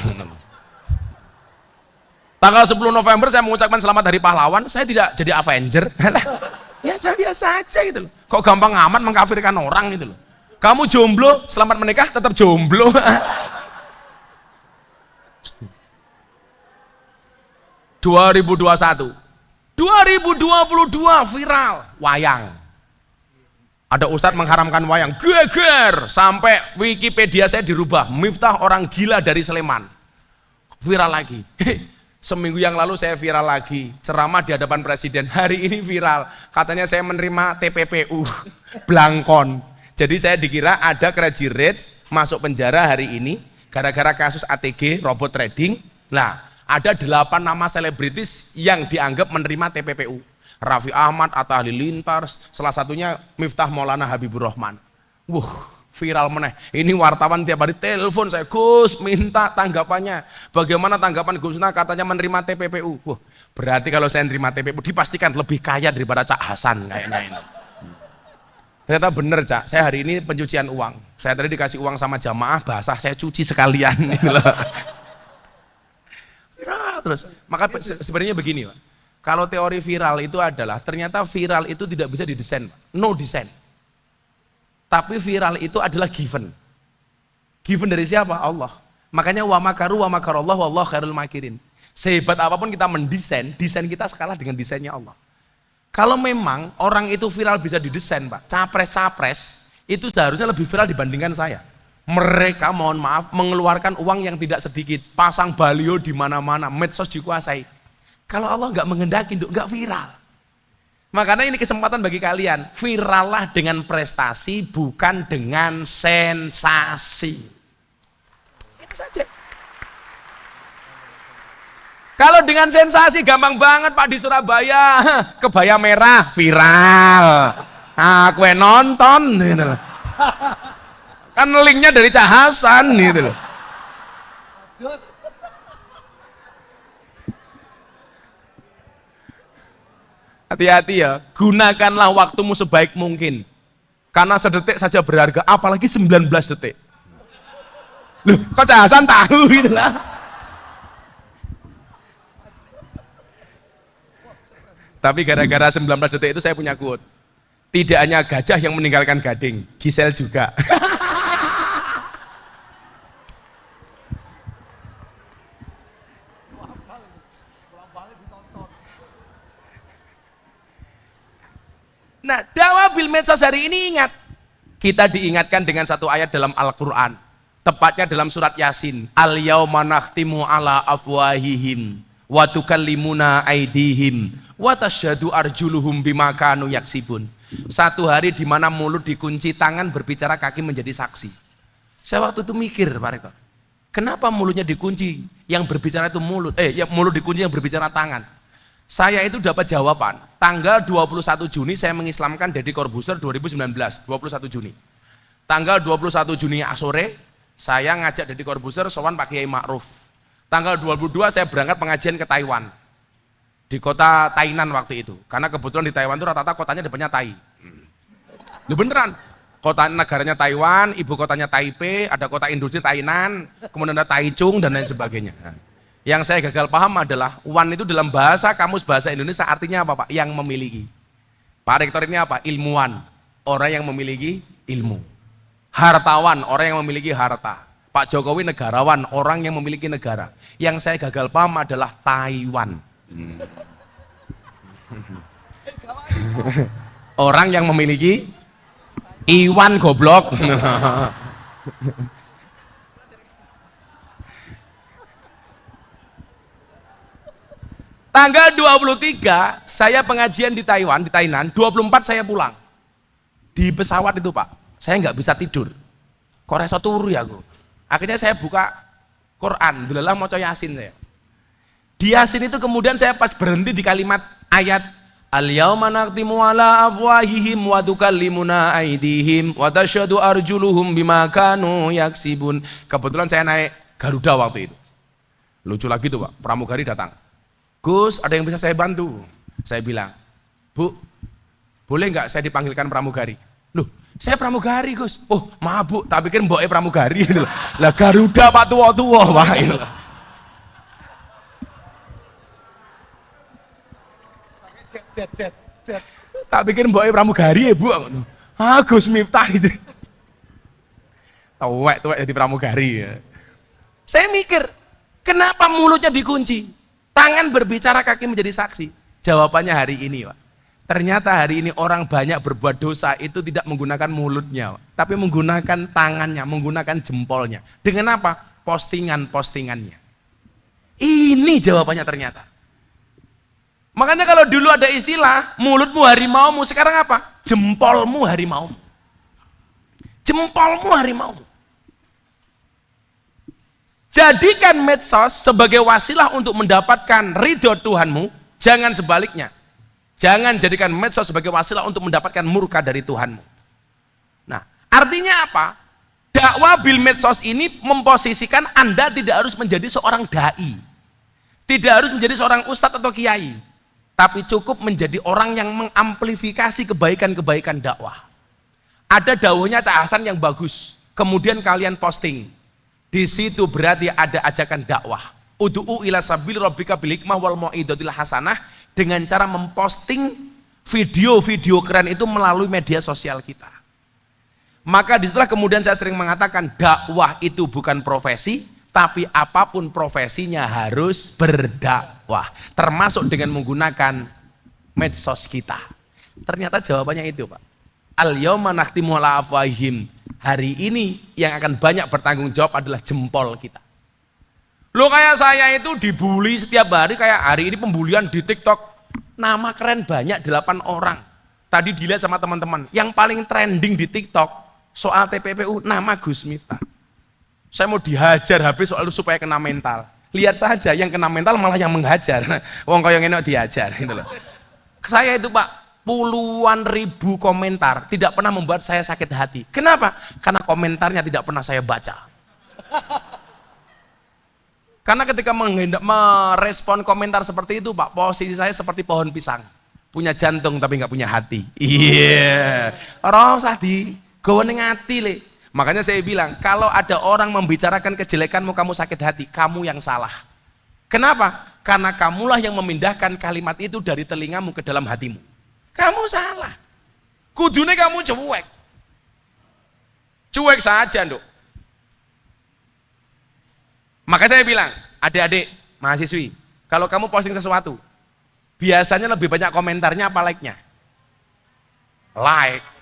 Tanggal 10 November saya mengucapkan selamat hari pahlawan, saya tidak jadi Avenger. Ya biasa aja gitu loh. Kok gampang amat mengkafirkan orang gitu loh. Kamu jomblo, selamat menikah, tetap jomblo. 2021, 2022 viral wayang. Ada ustadz mengharamkan wayang, geger sampai Wikipedia saya dirubah, Miftah orang gila dari Sleman. Viral lagi. Seminggu yang lalu saya viral lagi, ceramah di hadapan presiden. Hari ini viral, katanya saya menerima TPPU Blangkon. Jadi saya dikira ada Crazy Rich masuk penjara hari ini gara-gara kasus ATG robot trading. Nah, ada 8 nama selebritis yang dianggap menerima TPPU. Raffi Ahmad, Atta Halilintar, salah satunya Miftah Maulana Habibur Rahman. Viral meneh. Ini wartawan tiap hari telepon saya, Gus minta tanggapannya. Bagaimana tanggapan Gus Miftah katanya menerima TPPU? Berarti kalau saya menerima TPPU dipastikan lebih kaya daripada Cak Hasan kayaknya ini. Ternyata bener Cak, saya hari ini pencucian uang. Saya tadi dikasih uang sama jamaah, basah saya cuci sekalian. Viral terus. Maka sebenarnya begini Pak. Kalau teori viral itu adalah, ternyata viral itu tidak bisa didesain, no design. Tapi viral itu adalah given. Given dari siapa? Allah. Makanya wa makaru wa makarallah wallahu khairul makirin. Sehebat apapun kita mendesain, desain kita kalah dengan desainnya Allah. Kalau memang orang itu viral bisa didesain, Pak, capres-capres itu seharusnya lebih viral dibandingkan saya. Mereka mohon maaf mengeluarkan uang yang tidak sedikit, pasang baliho di mana-mana, medsos dikuasai. Kalau Allah nggak menghendaki, nggak viral. Makanya ini kesempatan bagi kalian, virallah dengan prestasi, bukan dengan sensasi. Itu saja. Kalau dengan sensasi gampang banget Pak, di Surabaya kebaya merah viral. Aku nonton gitu loh. Kan linknya dari Cak Hasan gitu loh. Hati-hati ya, gunakanlah waktumu sebaik mungkin. Karena sedetik saja berharga, apalagi 19 detik. Loh, kok Cak Hasan tahu gitu lah. Tapi gara-gara 19 detik itu saya punya quote. Tidak hanya gajah yang meninggalkan gading, Gisel juga. Nah, dakwah bil medsos hari ini ingat. Kita diingatkan dengan satu ayat dalam Al-Quran. Tepatnya dalam surat Yasin. Al-yawma nakhtimu ala afwahihim wa tukallimuna aydihim wa tasyhadu arjuluhum bima kanu yaksibun. Satu hari di mana mulut dikunci, tangan berbicara, kaki menjadi saksi. Saya waktu itu mikir, Pak Rektor, kenapa mulutnya dikunci, yang berbicara itu mulut, mulut dikunci, yang berbicara tangan. Saya itu dapat jawaban, tanggal 21 Juni saya mengislamkan Deddy Corbuzier 2019, 21 Juni. Tanggal 21 Juni sore, saya ngajak Deddy Corbuzier sowan Pak Kiai Ma'ruf. Tanggal 22 saya berangkat pengajian ke Taiwan. Di kota Tainan waktu itu. Karena kebetulan di Taiwan itu rata-rata kotanya depannya Tai. Lu beneran, kota negaranya Taiwan, ibu kotanya Taipei, ada kota industri Tainan, kemudian ada Taichung dan lain sebagainya. Yang saya gagal paham adalah wan itu dalam bahasa kamus bahasa Indonesia artinya apa Pak? Yang memiliki. Pak Rektor ini apa? Ilmuwan, orang yang memiliki ilmu. Hartawan, orang yang memiliki harta. Pak Jokowi negarawan, orang yang memiliki negara. Yang saya gagal paham adalah Taiwan. Orang yang memiliki Iwan goblok. Tanggal 23 saya pengajian di Taiwan, di Tainan, 24 saya pulang. Di pesawat itu Pak, saya nggak bisa tidur. Kok reso turu ya aku. Akhirnya saya buka Quran, delalah mau Yasin saya. Di Yasin itu kemudian saya pas berhenti di kalimat ayat Al-yauma naqtimu ala afwahihim wa tukallimuna aydihim wa tashhadu arjuluhum bima kanu yaksibun. Kebetulan saya naik Garuda waktu itu. Lucu lagi tuh Pak, pramugari datang. Gus, ada yang bisa saya bantu? Saya bilang, Bu, boleh nggak saya dipanggilkan pramugari? Loh, saya pramugari Gus. Oh, maaf Bu, tak pikir mboknya pramugari. Lah Garuda Pak tua-tua Pak. Jet. Tak pikir mboknya pramugari ya Bu. Ah, Gus Miftah gitu. Tuwek jadi pramugari ya. Saya mikir, kenapa mulutnya dikunci? Tangan berbicara, kaki menjadi saksi. Jawabannya hari ini Pak. Ternyata hari ini orang banyak berbuat dosa itu tidak menggunakan mulutnya, tapi menggunakan tangannya, menggunakan jempolnya. Dengan apa? Postingan-postingannya. Ini jawabannya ternyata. Makanya kalau dulu ada istilah, mulutmu harimaumu, sekarang apa? Jempolmu harimaumu. Jempolmu harimaumu. Jadikan medsos sebagai wasilah untuk mendapatkan ridho Tuhanmu, jangan sebaliknya. Jangan jadikan medsos sebagai wasilah untuk mendapatkan murka dari Tuhanmu. Nah, artinya apa? Dakwah bil medsos ini memposisikan Anda tidak harus menjadi seorang dai. Tidak harus menjadi seorang ustadz atau kiai. Tapi cukup menjadi orang yang mengamplifikasi kebaikan-kebaikan dakwah. Ada dakwahnya Cak Hasan yang bagus, kemudian kalian posting. Di situ berarti ada ajakan dakwah. Ud'u ila sabil rabbika bil hikmah wal mau'izatil hasanah, dengan cara memposting video-video keren itu melalui media sosial kita. Maka disitulah kemudian saya sering mengatakan dakwah itu bukan profesi, tapi apapun profesinya harus berdakwah, termasuk dengan menggunakan medsos kita. Ternyata jawabannya itu Pak. Al-yauma nakhtimu ala afwahihim. Hari ini yang akan banyak bertanggung jawab adalah jempol kita. Lo kayak saya itu dibully setiap hari, kayak hari ini pembulian di TikTok. Nama keren banyak, 8 orang. Tadi dilihat sama teman-teman, yang paling trending di TikTok soal TPPU nama Gus Miftah. Saya mau dihajar habis soal supaya kena mental. Lihat saja yang kena mental malah yang menghajar. Wong kaya ngene dihajar gitu loh. Saya itu Pak, puluhan ribu komentar tidak pernah membuat saya sakit hati. Kenapa? Karena komentarnya tidak pernah saya baca. Karena ketika merespon komentar seperti itu Pak, posisi saya seperti pohon pisang, punya jantung tapi nggak punya hati. Iya, orang usah digawa ning ati le. Makanya saya bilang, kalau ada orang membicarakan kejelekanmu kamu sakit hati, kamu yang salah. Kenapa? Karena kamulah yang memindahkan kalimat itu dari telingamu ke dalam hatimu. Kamu salah. Kudune kamu cuek. Cuek saja, Nduk. Maka saya bilang, adik-adik, mahasiswi, kalau kamu posting sesuatu, biasanya lebih banyak komentarnya apa like-nya? Like.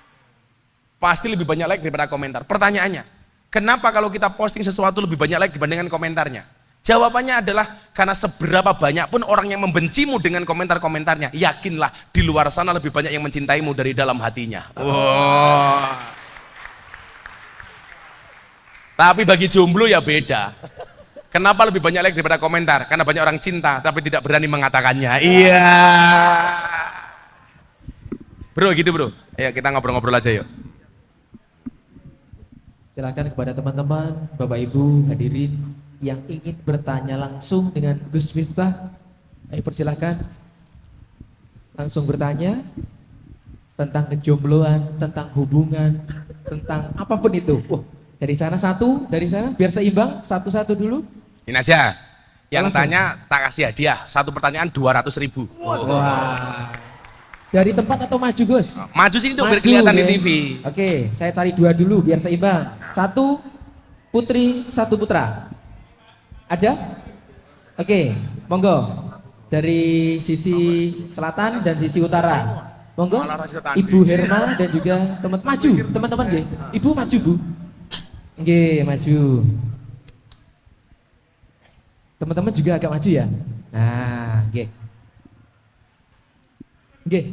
Pasti lebih banyak like daripada komentar. Pertanyaannya, kenapa kalau kita posting sesuatu lebih banyak like dibandingkan komentarnya? Jawabannya adalah karena seberapa banyak pun orang yang membencimu dengan komentar-komentarnya, yakinlah di luar sana lebih banyak yang mencintaimu dari dalam hatinya. Wow. Tapi bagi jomblo ya beda. Kenapa lebih banyak like daripada komentar? Karena banyak orang cinta tapi tidak berani mengatakannya. Iya. Bro, gitu bro. Ayo kita ngobrol-ngobrol aja yuk. Silakan kepada teman-teman, Bapak Ibu hadirin yang ingin bertanya langsung dengan Gus Miftah, ayo persilahkan langsung bertanya tentang kejombloan, tentang hubungan, tentang apapun itu. Wah, dari sana satu, dari sana biar seimbang, satu-satu dulu. Ini aja, yang langsung tanya tak kasih hadiah, satu pertanyaan 200.000. Wah, dari tempat atau maju Gus? Maju sini dong biar kelihatan di ya. TV. Oke, saya cari 2 dulu biar seimbang. 1 putri, 1 putra. Ada? Oke, monggo. dari sisi selatan dan sisi utara. Monggo, Ibu Herma dan juga teman-teman nggih. Ibu maju, Bu. Nggih, maju. Teman-teman juga agak maju ya. Nah, nggih. Nggih.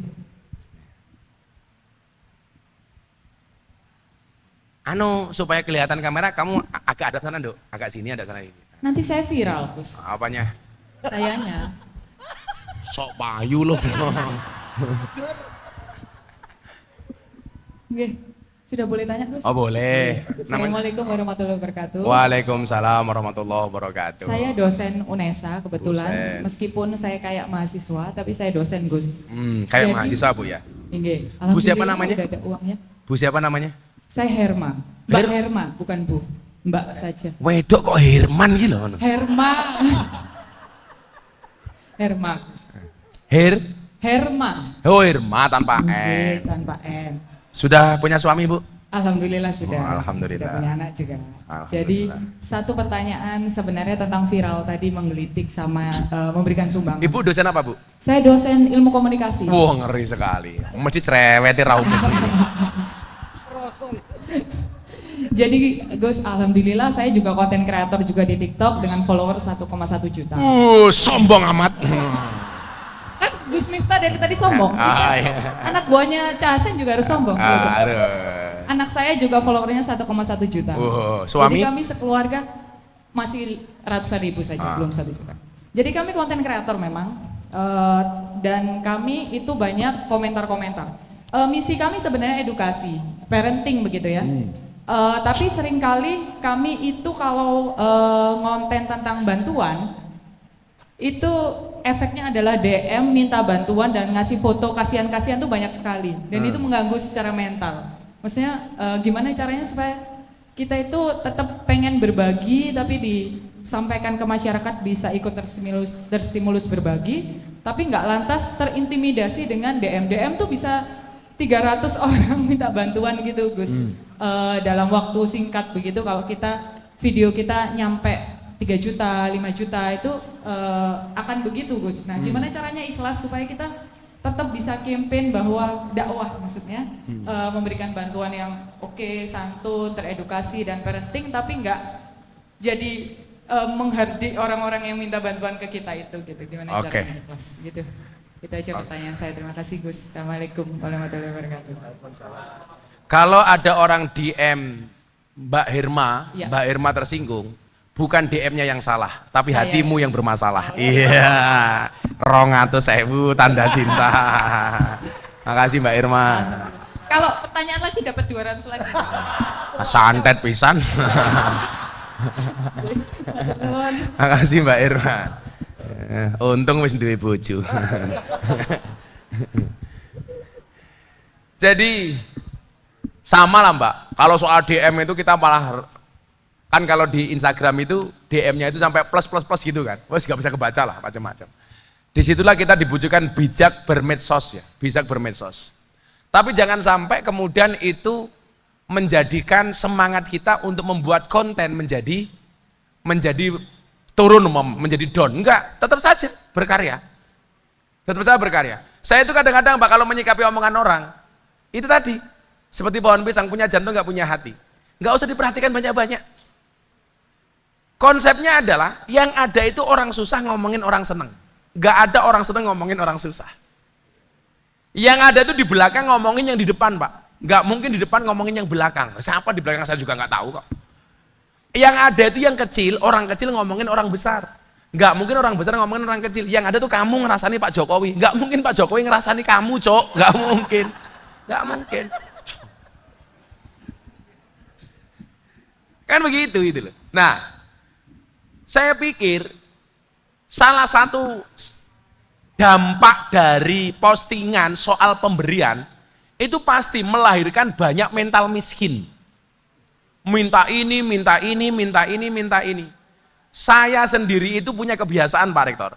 Supaya kelihatan kamera kamu agak ada sana, Dok. Agak sini ada sana ini. Nanti saya viral, Gus. Apanya? Sayanya. Sok payu loh. Oke, sudah boleh tanya, Gus? Oh, boleh. Assalamualaikum warahmatullahi wabarakatuh. Waalaikumsalam warahmatullahi wabarakatuh. Saya dosen UNESA kebetulan, Dosen. meskipun saya kayak mahasiswa, tapi saya dosen, Gus. Kayak Jadi- mahasiswa, Bu ya. Inge. Bu siapa Alhamdulillah namanya? udah ada uangnya. Bu siapa namanya? Saya Herma. Mbak Herma, bukan Bu. Mbak saja. Wedok kok Herman gitu loh. Herma. Herma, Gus. Herma. Oh, Herma tanpa J N. tanpa N. Sudah punya suami, Bu? Alhamdulillah sudah. Oh, alhamdulillah. Sudah punya anak juga. Alhamdulillah. Jadi satu pertanyaan sebenarnya tentang viral tadi menggelitik sama memberikan sumbangan. Ibu dosen apa, Bu? Saya dosen ilmu komunikasi. Wah, ngeri sekali. Mesti cerewet raum. Jadi Gus, alhamdulillah saya juga konten kreator juga di TikTok dengan follower 1,1 juta. Sombong amat. Kan Gus Miftah dari tadi sombong. Iya. Anak buahnya Cahasen juga harus sombong. Aduh. Anak saya juga followernya 1,1 juta. Suami? Jadi kami sekeluarga masih ratusan ribu saja, belum 1 juta. Jadi kami konten kreator memang, dan kami itu banyak komentar-komentar. Misi kami sebenarnya edukasi, parenting begitu ya. Tapi seringkali kami itu kalau ngonten tentang bantuan, itu efeknya adalah DM minta bantuan dan ngasih foto kasihan-kasihan tuh banyak sekali. Dan itu mengganggu secara mental. Maksudnya gimana caranya supaya kita itu tetap pengen berbagi tapi disampaikan ke masyarakat bisa ikut terstimulus berbagi, tapi nggak lantas terintimidasi dengan DM tuh bisa 300 orang minta bantuan gitu, Gus. Dalam waktu singkat begitu, kalau video kita nyampe 3 juta, 5 juta itu akan begitu, Gus. Nah, gimana caranya ikhlas supaya kita tetap bisa campaign bahwa dakwah maksudnya memberikan bantuan yang oke, santun, teredukasi dan parenting, tapi nggak jadi menghardik orang-orang yang minta bantuan ke kita itu gitu. Gimana caranya ikhlas gitu. Itu aja pertanyaan saya. Terima kasih, Gus. Assalamualaikum warahmatullahi wabarakatuh. Kalau ada orang DM Mbak Herma, Ya. Mbak Herma tersinggung, bukan DM-nya yang salah, tapi Saya. hatimu yang bermasalah. Iya, 200.000 tanda cinta. Makasih Mbak Herma. Kalau pertanyaan lagi dapat 200 lagi. Santet pisan. Makasih Mbak Herma. Untung wis duwe bojo. Jadi sama lah Mbak, kalau soal DM itu kita malah, kan kalau di Instagram itu DM-nya itu sampai plus gitu kan, wes gak bisa kebaca lah macam-macam. Disitulah kita dibutuhkan bijak bermedsos ya, bijak bermedsos. Tapi jangan sampai kemudian itu menjadikan semangat kita untuk membuat konten menjadi turun, menjadi down. Enggak, tetap saja berkarya. Tetap saja berkarya. Saya itu kadang-kadang Mbak kalau menyikapi omongan orang, itu tadi, seperti pohon pisang punya jantung nggak punya hati. Nggak usah diperhatikan banyak-banyak. Konsepnya adalah, yang ada itu orang susah ngomongin orang seneng. Nggak ada orang seneng ngomongin orang susah. Yang ada itu di belakang ngomongin yang di depan Pak. Nggak mungkin di depan ngomongin yang belakang. Siapa di belakang saya juga nggak tahu kok. Yang ada itu yang kecil, orang kecil ngomongin orang besar. Nggak mungkin orang besar ngomongin orang kecil. Yang ada tuh kamu ngerasani Pak Jokowi. Nggak mungkin Pak Jokowi ngerasani kamu, Cok. Nggak mungkin. Nggak mungkin. Kan begitu itu loh. Nah, saya pikir salah satu dampak dari postingan soal pemberian itu pasti melahirkan banyak mental miskin. Minta ini, minta ini, minta ini, minta ini. Saya sendiri itu punya kebiasaan Pak Rektor.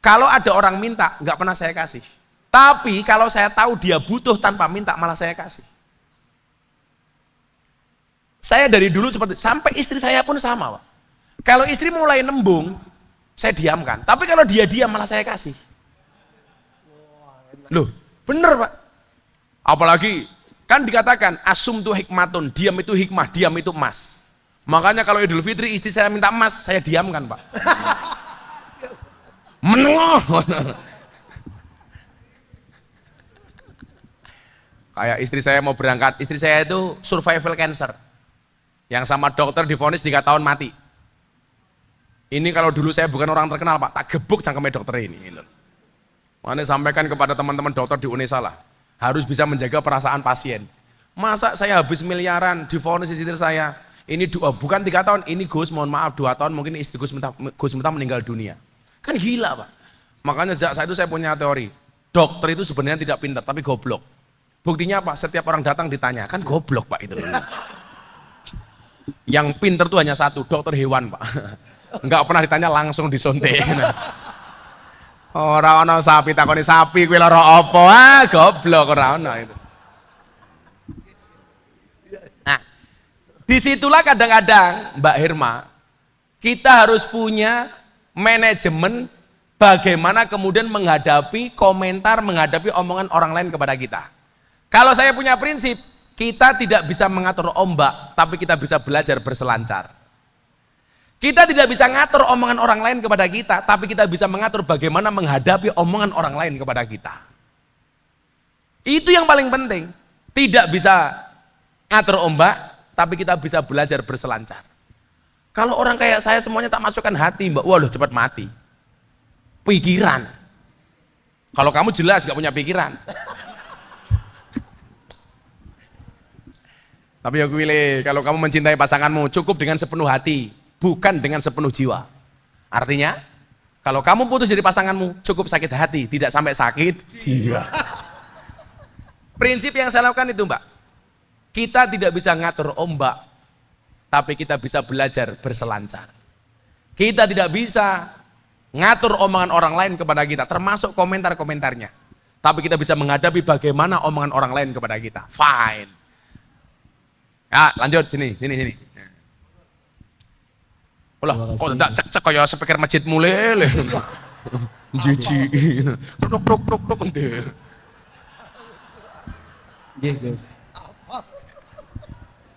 Kalau ada orang minta, nggak pernah saya kasih. Tapi kalau saya tahu dia butuh tanpa minta, malah saya kasih. Saya dari dulu seperti, sampai istri saya pun sama Pak. Kalau istri mulai nembung, saya diamkan. Tapi kalau dia diam malah saya kasih. Loh, bener Pak. Apalagi kan dikatakan asum tuh hikmatun, diam itu hikmah, diam itu emas. Makanya kalau Idul Fitri istri saya minta emas, saya diamkan Pak. Menengok. Kayak istri saya mau berangkat, istri saya itu survival cancer. Yang sama dokter divonis 3 tahun mati. Ini kalau dulu saya bukan orang terkenal Pak, tak gebuk cangkemnya dokter ini. Gitu. Makanya sampaikan kepada teman-teman dokter di UNESA lah, harus bisa menjaga perasaan pasien. Masa saya habis miliaran divonis istri saya, ini bukan 3 tahun, ini Gus mohon maaf 2 tahun mungkin istri Gus minta meninggal dunia. Kan gila Pak. Makanya sejak saat itu saya punya teori, dokter itu sebenarnya tidak pintar tapi goblok. Buktinya apa? Setiap orang datang ditanya, kan goblok Pak itu. Yang pinter tuh hanya satu, dokter hewan Pak. Enggak pernah ditanya langsung disontek. Ora ono sapi takoni sapi kuwi lara apa? Ah, goblok ora ono itu. Nah, disitulah kadang-kadang Mbak Herma, kita harus punya manajemen bagaimana kemudian menghadapi komentar, menghadapi omongan orang lain kepada kita. Kalau saya punya prinsip, kita tidak bisa mengatur ombak, tapi kita bisa belajar berselancar. Kita tidak bisa ngatur omongan orang lain kepada kita, tapi kita bisa mengatur bagaimana menghadapi omongan orang lain kepada kita. Itu yang paling penting. Tidak bisa ngatur ombak, tapi kita bisa belajar berselancar. Kalau orang kayak saya semuanya tak masukkan hati, Mbak, wah loh cepat mati. Pikiran. Kalau kamu jelas gak punya pikiran. Tapi ya pilih, kalau kamu mencintai pasanganmu cukup dengan sepenuh hati, bukan dengan sepenuh jiwa. Artinya, kalau kamu putus dari pasanganmu cukup sakit hati, tidak sampai sakit jiwa. Prinsip yang saya lakukan itu Mbak, kita tidak bisa ngatur ombak, tapi kita bisa belajar berselancar. Kita tidak bisa ngatur omongan orang lain kepada kita, termasuk komentar-komentarnya. Tapi kita bisa menghadapi bagaimana omongan orang lain kepada kita. Fine. Ya, lanjut sini. Olah, kok tidak cek kayak speaker masjid mulai. Jiji. Tok. Nggih, Gus.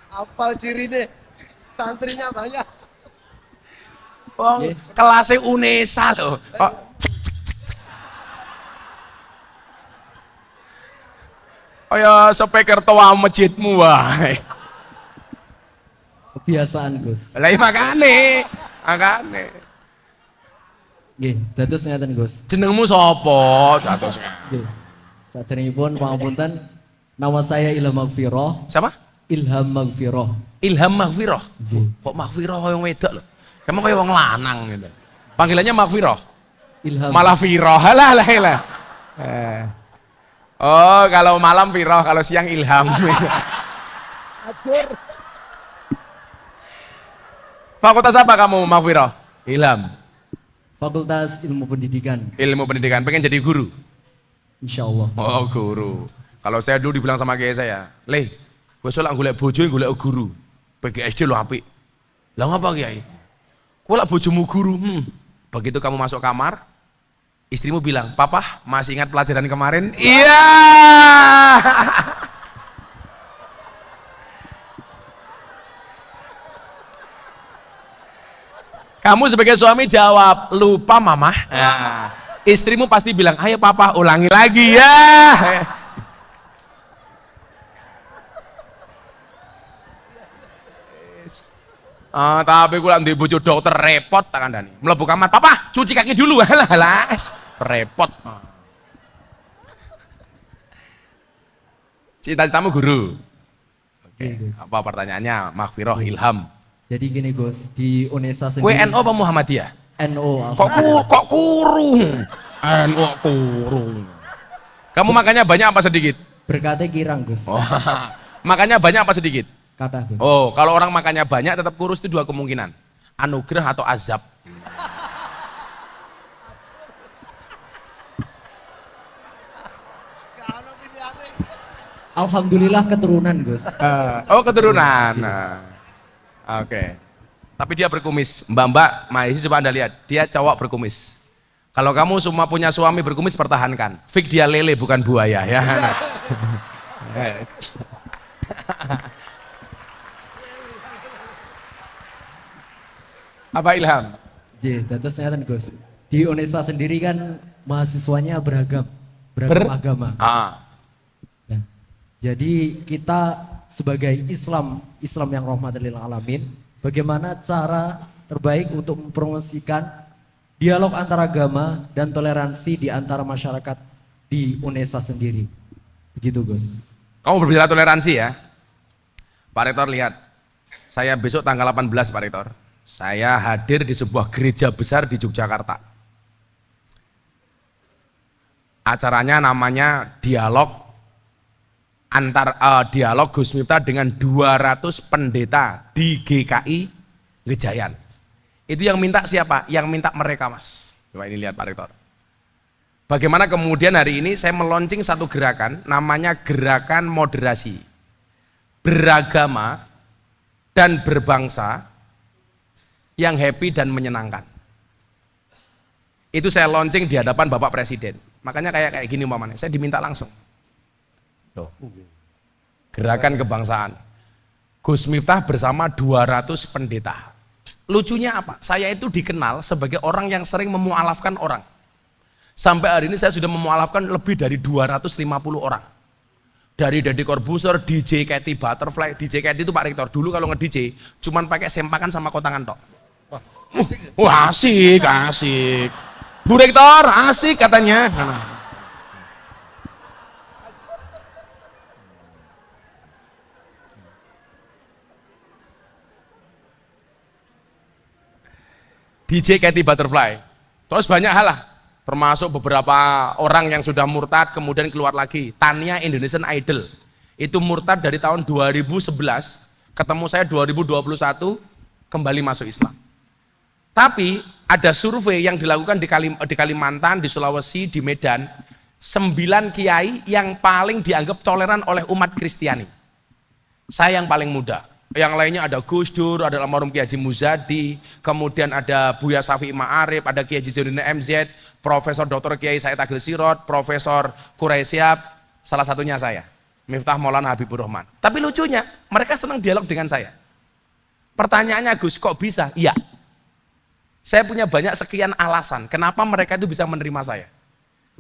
Apal ciri deh, santrinya banyak. Oh, kelasnya UNESA loh. Kok kayak speaker tua masjidmu wae. Kebiasaan Gus. Lah iya makane. Nggih, dados ngeten Gus. Jenengmu sapa? Datosnya. Nggih. Saderengipun pangapunten, nama saya Ilham Magfirah. Siapa? Ilham Magfirah. Ilham Magfirah. Nggih. Kok Magfirah yang wedok lho? Kamu kayak wong lanang gitu. Panggilannya Magfirah. Ilham. Malah Firah. Lah. Oh, kalau malam Firah, kalau siang Ilham. Acur. Fakultas apa kamu, Magfirah? Ilham. Fakultas Ilmu Pendidikan. Ilmu pendidikan, pengen jadi guru? Insyaallah. Oh, guru. Kalau saya dulu dibilang sama kiai saya, "Le, besok lak golek bojo golek guru. PGSD lo apik." Lah ngapa kiai? Kowe lak bojomu guru. Begitu kamu masuk kamar, istrimu bilang, "Papa, masih ingat pelajaran kemarin?" Iya. Kamu sebagai suami jawab, "Lupa mama." Nah, istrimu pasti bilang, "Ayo papa, ulangi lagi ya." Tapi gue nanti bojo dokter repot tak kandani. Mlebu kamar, "Papa, cuci kaki dulu." Lah, repot. Cita-citamu guru. Oke, Gus. apa pertanyaannya? Magfirah, Ilham. Jadi gini Gus, di UNESA Kue sendiri. NO apa Muhammadiyah? NO. Kok kurung? NO kurung. Kamu makannya banyak apa sedikit? Berkatnya kirang Gus. Oh, makannya banyak apa sedikit? Kata Gus. Oh, kalau orang makannya banyak tetap kurus itu 2 kemungkinan. Anugerah atau azab. Alhamdulillah keturunan Gus. Oh, keturunan. Nah, oke. tapi dia berkumis. Mbak-mbak, mahasiswa coba Anda lihat, dia cowok berkumis. Kalau kamu semua punya suami berkumis, pertahankan. Fik dia lele bukan buaya ya. Apa Ilham? Terus ngeten Gus. Di UNESA sendiri kan mahasiswanya beragam agama. Nah, jadi kita sebagai Islam yang rahmatan lil alamin, bagaimana cara terbaik untuk mempromosikan dialog antar agama dan toleransi di antara masyarakat di UNESA sendiri? Begitu Gus. Kamu berbicara toleransi ya? Pak Rektor lihat, saya besok tanggal 18 Pak Rektor, saya hadir di sebuah gereja besar di Yogyakarta. Acaranya namanya dialog dialog Gus Miftah dengan 200 pendeta di GKI Gejayan. Itu yang minta siapa? Yang minta mereka Mas. Coba ini lihat Pak Rektor. Bagaimana kemudian hari ini saya meluncing satu gerakan namanya Gerakan Moderasi Beragama dan Berbangsa yang happy dan menyenangkan. Itu saya launching di hadapan Bapak Presiden. Makanya kayak gini umpamanya, saya diminta langsung. Tuh. Gerakan kebangsaan. Gus Miftah bersama 200 pendeta. Lucunya apa? Saya itu dikenal sebagai orang yang sering memualafkan orang. Sampai hari ini saya sudah memualafkan lebih dari 250 orang. Dari Deddy Corbuzier, DJ Katy Butterfly. DJ Katy itu Pak Rektor, dulu kalau nge-DJ cuman pakai sempakan sama kotangan tok. Wah, asik. Bu Rektor, asik katanya. DJ Katy Butterfly. Terus banyak hal lah, termasuk beberapa orang yang sudah murtad kemudian keluar lagi. Tania Indonesian Idol itu murtad dari tahun 2011, ketemu saya 2021 kembali masuk Islam. Tapi ada survei yang dilakukan di Kalimantan, di Sulawesi, di Medan, 9 kiai yang paling dianggap toleran oleh umat Kristiani. Saya yang paling muda. Yang lainnya ada Gus Dur, ada almarhum Kiai Haji Muzadi, kemudian ada Buya Syafi'i Ma'arif, ada Kiai Haji Zainuddin MZ, Profesor Dr. Kiai Said Agil Sirot, Profesor Quraisyab, salah satunya saya, Miftah Maulana Habibur Rahman. Tapi lucunya, mereka senang dialog dengan saya. Pertanyaannya Gus, kok bisa? Iya. Saya punya banyak sekian alasan kenapa mereka itu bisa menerima saya.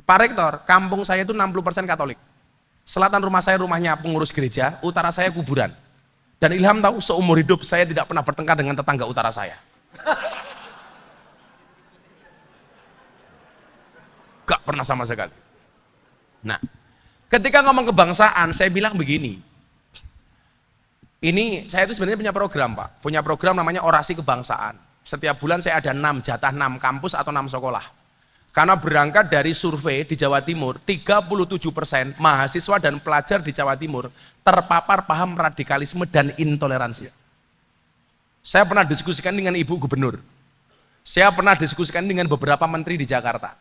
Pak Rektor, kampung saya itu 60% Katolik. Selatan rumah saya rumahnya pengurus gereja, utara saya kuburan. Dan Ilham tahu seumur hidup saya tidak pernah bertengkar dengan tetangga utara saya. Gak pernah sama sekali. Nah, ketika ngomong kebangsaan, saya bilang begini. Ini saya itu sebenarnya punya program Pak. Punya program namanya Orasi Kebangsaan. Setiap bulan saya ada 6 jatah 6 kampus atau 6 sekolah. Karena berangkat dari survei di Jawa Timur, 37% mahasiswa dan pelajar di Jawa Timur terpapar paham radikalisme dan intoleransi. Saya pernah diskusikan dengan Ibu Gubernur. Saya pernah diskusikan dengan beberapa menteri di Jakarta.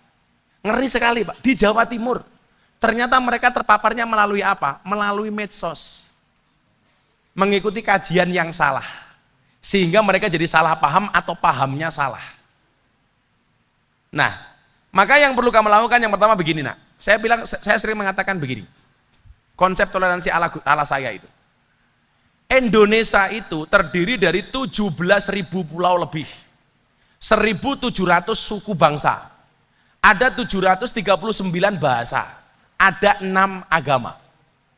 Ngeri sekali Pak, di Jawa Timur. Ternyata mereka terpaparnya melalui apa? Melalui medsos. Mengikuti kajian yang salah. Sehingga mereka jadi salah paham atau pahamnya salah. Nah, maka yang perlu kamu lakukan yang pertama begini nak. Saya sering mengatakan begini. Konsep toleransi ala saya itu. Indonesia itu terdiri dari 17.000 pulau lebih. 1.700 suku bangsa. Ada 739 bahasa. Ada 6 agama.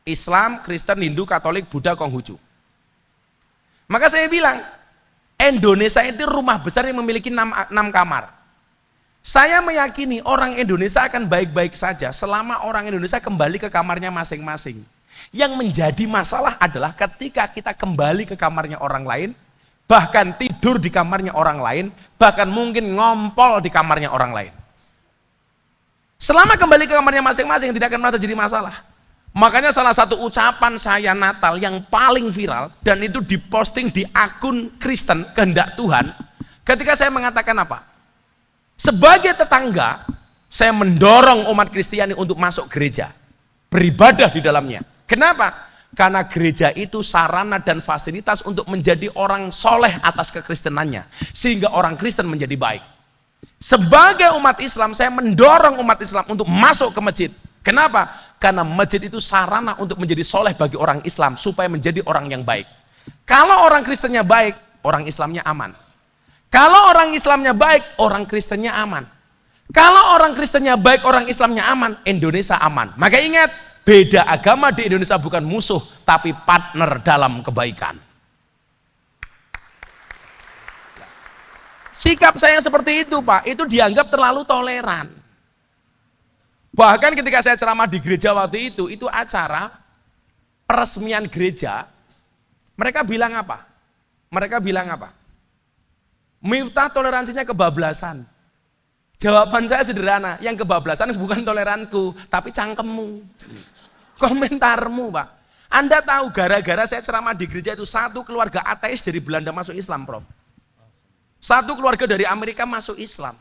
Islam, Kristen, Hindu, Katolik, Buddha, Konghucu. Maka saya bilang, Indonesia itu rumah besar yang memiliki 6 kamar. Saya meyakini orang Indonesia akan baik-baik saja selama orang Indonesia kembali ke kamarnya masing-masing. Yang menjadi masalah adalah ketika kita kembali ke kamarnya orang lain, bahkan tidur di kamarnya orang lain, bahkan mungkin ngompol di kamarnya orang lain. Selama kembali ke kamarnya masing-masing tidak akan pernah terjadi masalah. Makanya salah satu ucapan saya Natal yang paling viral dan itu diposting di akun Kristen Kehendak Tuhan, ketika saya mengatakan apa? Sebagai tetangga, saya mendorong umat Kristiani untuk masuk gereja, beribadah di dalamnya. Kenapa? Karena gereja itu sarana dan fasilitas untuk menjadi orang soleh atas kekristenannya. Sehingga orang Kristen menjadi baik. Sebagai umat Islam, saya mendorong umat Islam untuk masuk ke masjid. Kenapa? Karena masjid itu sarana untuk menjadi soleh bagi orang Islam. Supaya menjadi orang yang baik. Kalau orang Kristennya baik, orang Islamnya aman. Kalau orang Islamnya baik, orang Kristennya aman. Kalau orang Kristennya baik, orang Islamnya aman, Indonesia aman. Maka ingat, beda agama di Indonesia bukan musuh, tapi partner dalam kebaikan. Sikap saya seperti itu, Pak, itu dianggap terlalu toleran. Bahkan ketika saya ceramah di gereja waktu itu acara peresmian gereja, mereka bilang apa? Mereka bilang apa? Miftah toleransinya kebablasan. Jawaban saya sederhana, yang kebablasan bukan toleranku, tapi cangkemmu. Komentarmu, Pak. Anda tahu gara-gara saya ceramah di gereja itu satu keluarga ateis dari Belanda masuk Islam, Prof. Satu keluarga dari Amerika masuk Islam.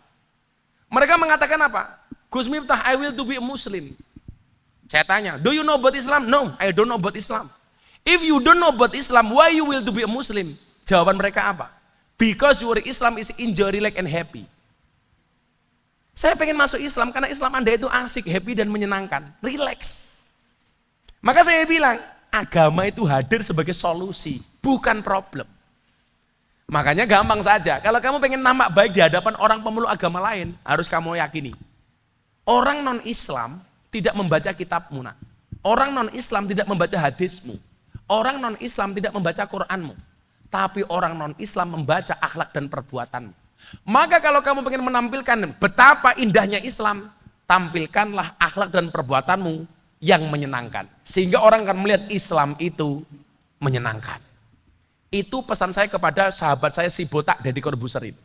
Mereka mengatakan apa? Gus Miftah, I will to be a Muslim. Saya tanya, do you know about Islam? No, I don't know about Islam. If you don't know about Islam, why you will to be a Muslim? Jawaban mereka apa? Because your Islam is enjoy, relax, and happy. Saya pengen masuk Islam karena Islam Anda itu asik, happy, dan menyenangkan. Relax. Maka saya bilang, agama itu hadir sebagai solusi, bukan problem. Makanya gampang saja, kalau kamu pengen namak baik di hadapan orang pemeluk agama lain, harus kamu yakini. Orang non-Islam tidak membaca kitabmu. Orang non-Islam tidak membaca hadismu. Orang non-Islam tidak membaca Quranmu. Tapi orang non-Islam membaca akhlak dan perbuatanmu. Maka kalau kamu ingin menampilkan betapa indahnya Islam, tampilkanlah akhlak dan perbuatanmu yang menyenangkan. Sehingga orang akan melihat Islam itu menyenangkan. Itu pesan saya kepada sahabat saya si botak Deddy Corbuzier itu.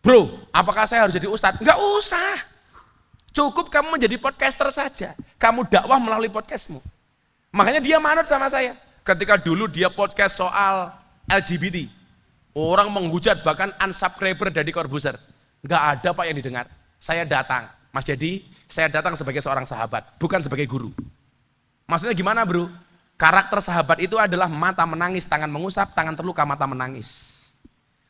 Bro, apakah saya harus jadi ustadz? Enggak usah. Cukup kamu menjadi podcaster saja. Kamu dakwah melalui podcastmu. Makanya dia manut sama saya. Ketika dulu dia podcast soal LGBT. Orang menghujat bahkan unsubscriber dari Corbuzier. Enggak ada Pak yang didengar. Saya datang. Mas Jadi, saya datang sebagai seorang sahabat. Bukan sebagai guru. Maksudnya gimana bro? Karakter sahabat itu adalah mata menangis, tangan mengusap, tangan terluka, mata menangis.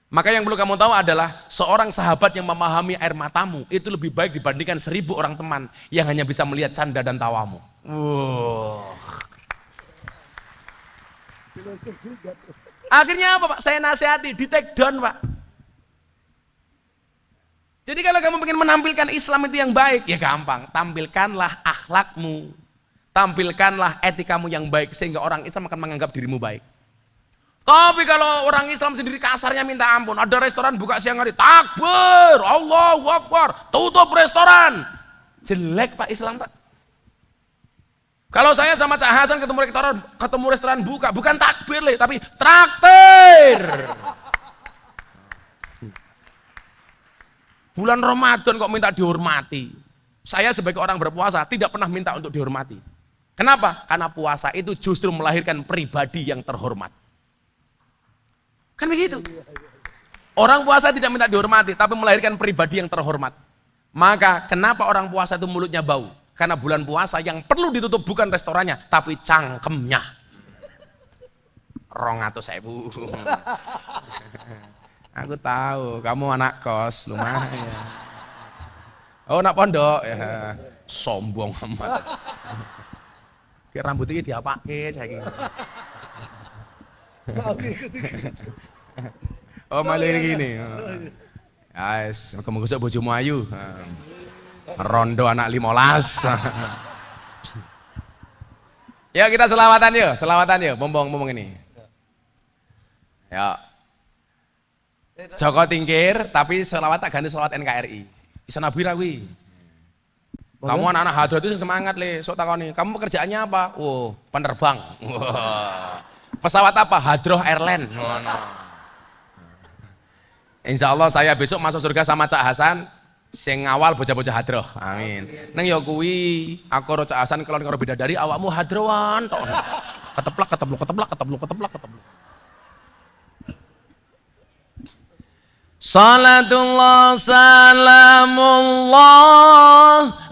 Maka yang perlu kamu tahu adalah seorang sahabat yang memahami air matamu itu lebih baik dibandingkan 1000 orang teman yang hanya bisa melihat canda dan tawamu. Akhirnya apa Pak? Saya nasihati, di take down Pak. Jadi kalau kamu ingin menampilkan Islam itu yang baik, ya gampang. Tampilkanlah akhlakmu, tampilkanlah etikamu yang baik sehingga orang Islam akan menganggap dirimu baik. Tapi kalau orang Islam sendiri kasarnya minta ampun, ada restoran buka siang hari, takbir, Allahu Akbar, tutup restoran. Jelek Pak Islam Pak. Kalau saya sama Cak Hasan ketemu restoran buka, bukan takbir tapi traktir. Bulan Ramadan kok minta dihormati. Saya sebagai orang berpuasa tidak pernah minta untuk dihormati. Kenapa? Karena puasa itu justru melahirkan pribadi yang terhormat. Kan begitu. Orang puasa tidak minta dihormati, tapi melahirkan pribadi yang terhormat. Maka kenapa orang puasa itu mulutnya bau? Karena bulan puasa yang perlu ditutup bukan restorannya, tapi cangkemnya. 200.000. Aku tahu, kamu anak kos, lumayan. Oh, anak pondok, ya. Sombong amat. Kayak rambut ini diapake, saya oh malah gini. Guys, kamu gosok bojomu ayu. Rondo anak 15. Yuk kita selawatan yuk, bombong ini. Ya. Joko tingkir, tapi selawat tak ganti selawat NKRI. Bisa nabi rawi. Kamu anak-anak hadrat itu semangat le, sok takoni. Kamu pekerjaannya apa? Oh, penerbang. Pesawat apa? Hadroh Airline. Insya Allah saya besok masuk surga sama Cak Hasan. Sing ngawal bocah-bocah hadroh, amin. Neng yo kuwi aku karo Cak Hasan kelon karo bidadari awakmu hadroan tok. Keteplak. Salatullah salamullah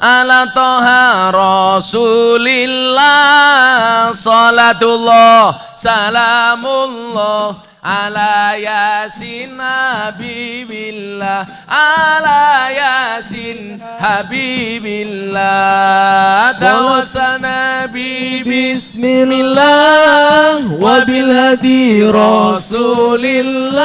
ala toha rasulillah, salatullah salamullah ala yasin habibillah, ala yasin habibillah. Tawassal nabi bismillah wa bil hadi rasulillah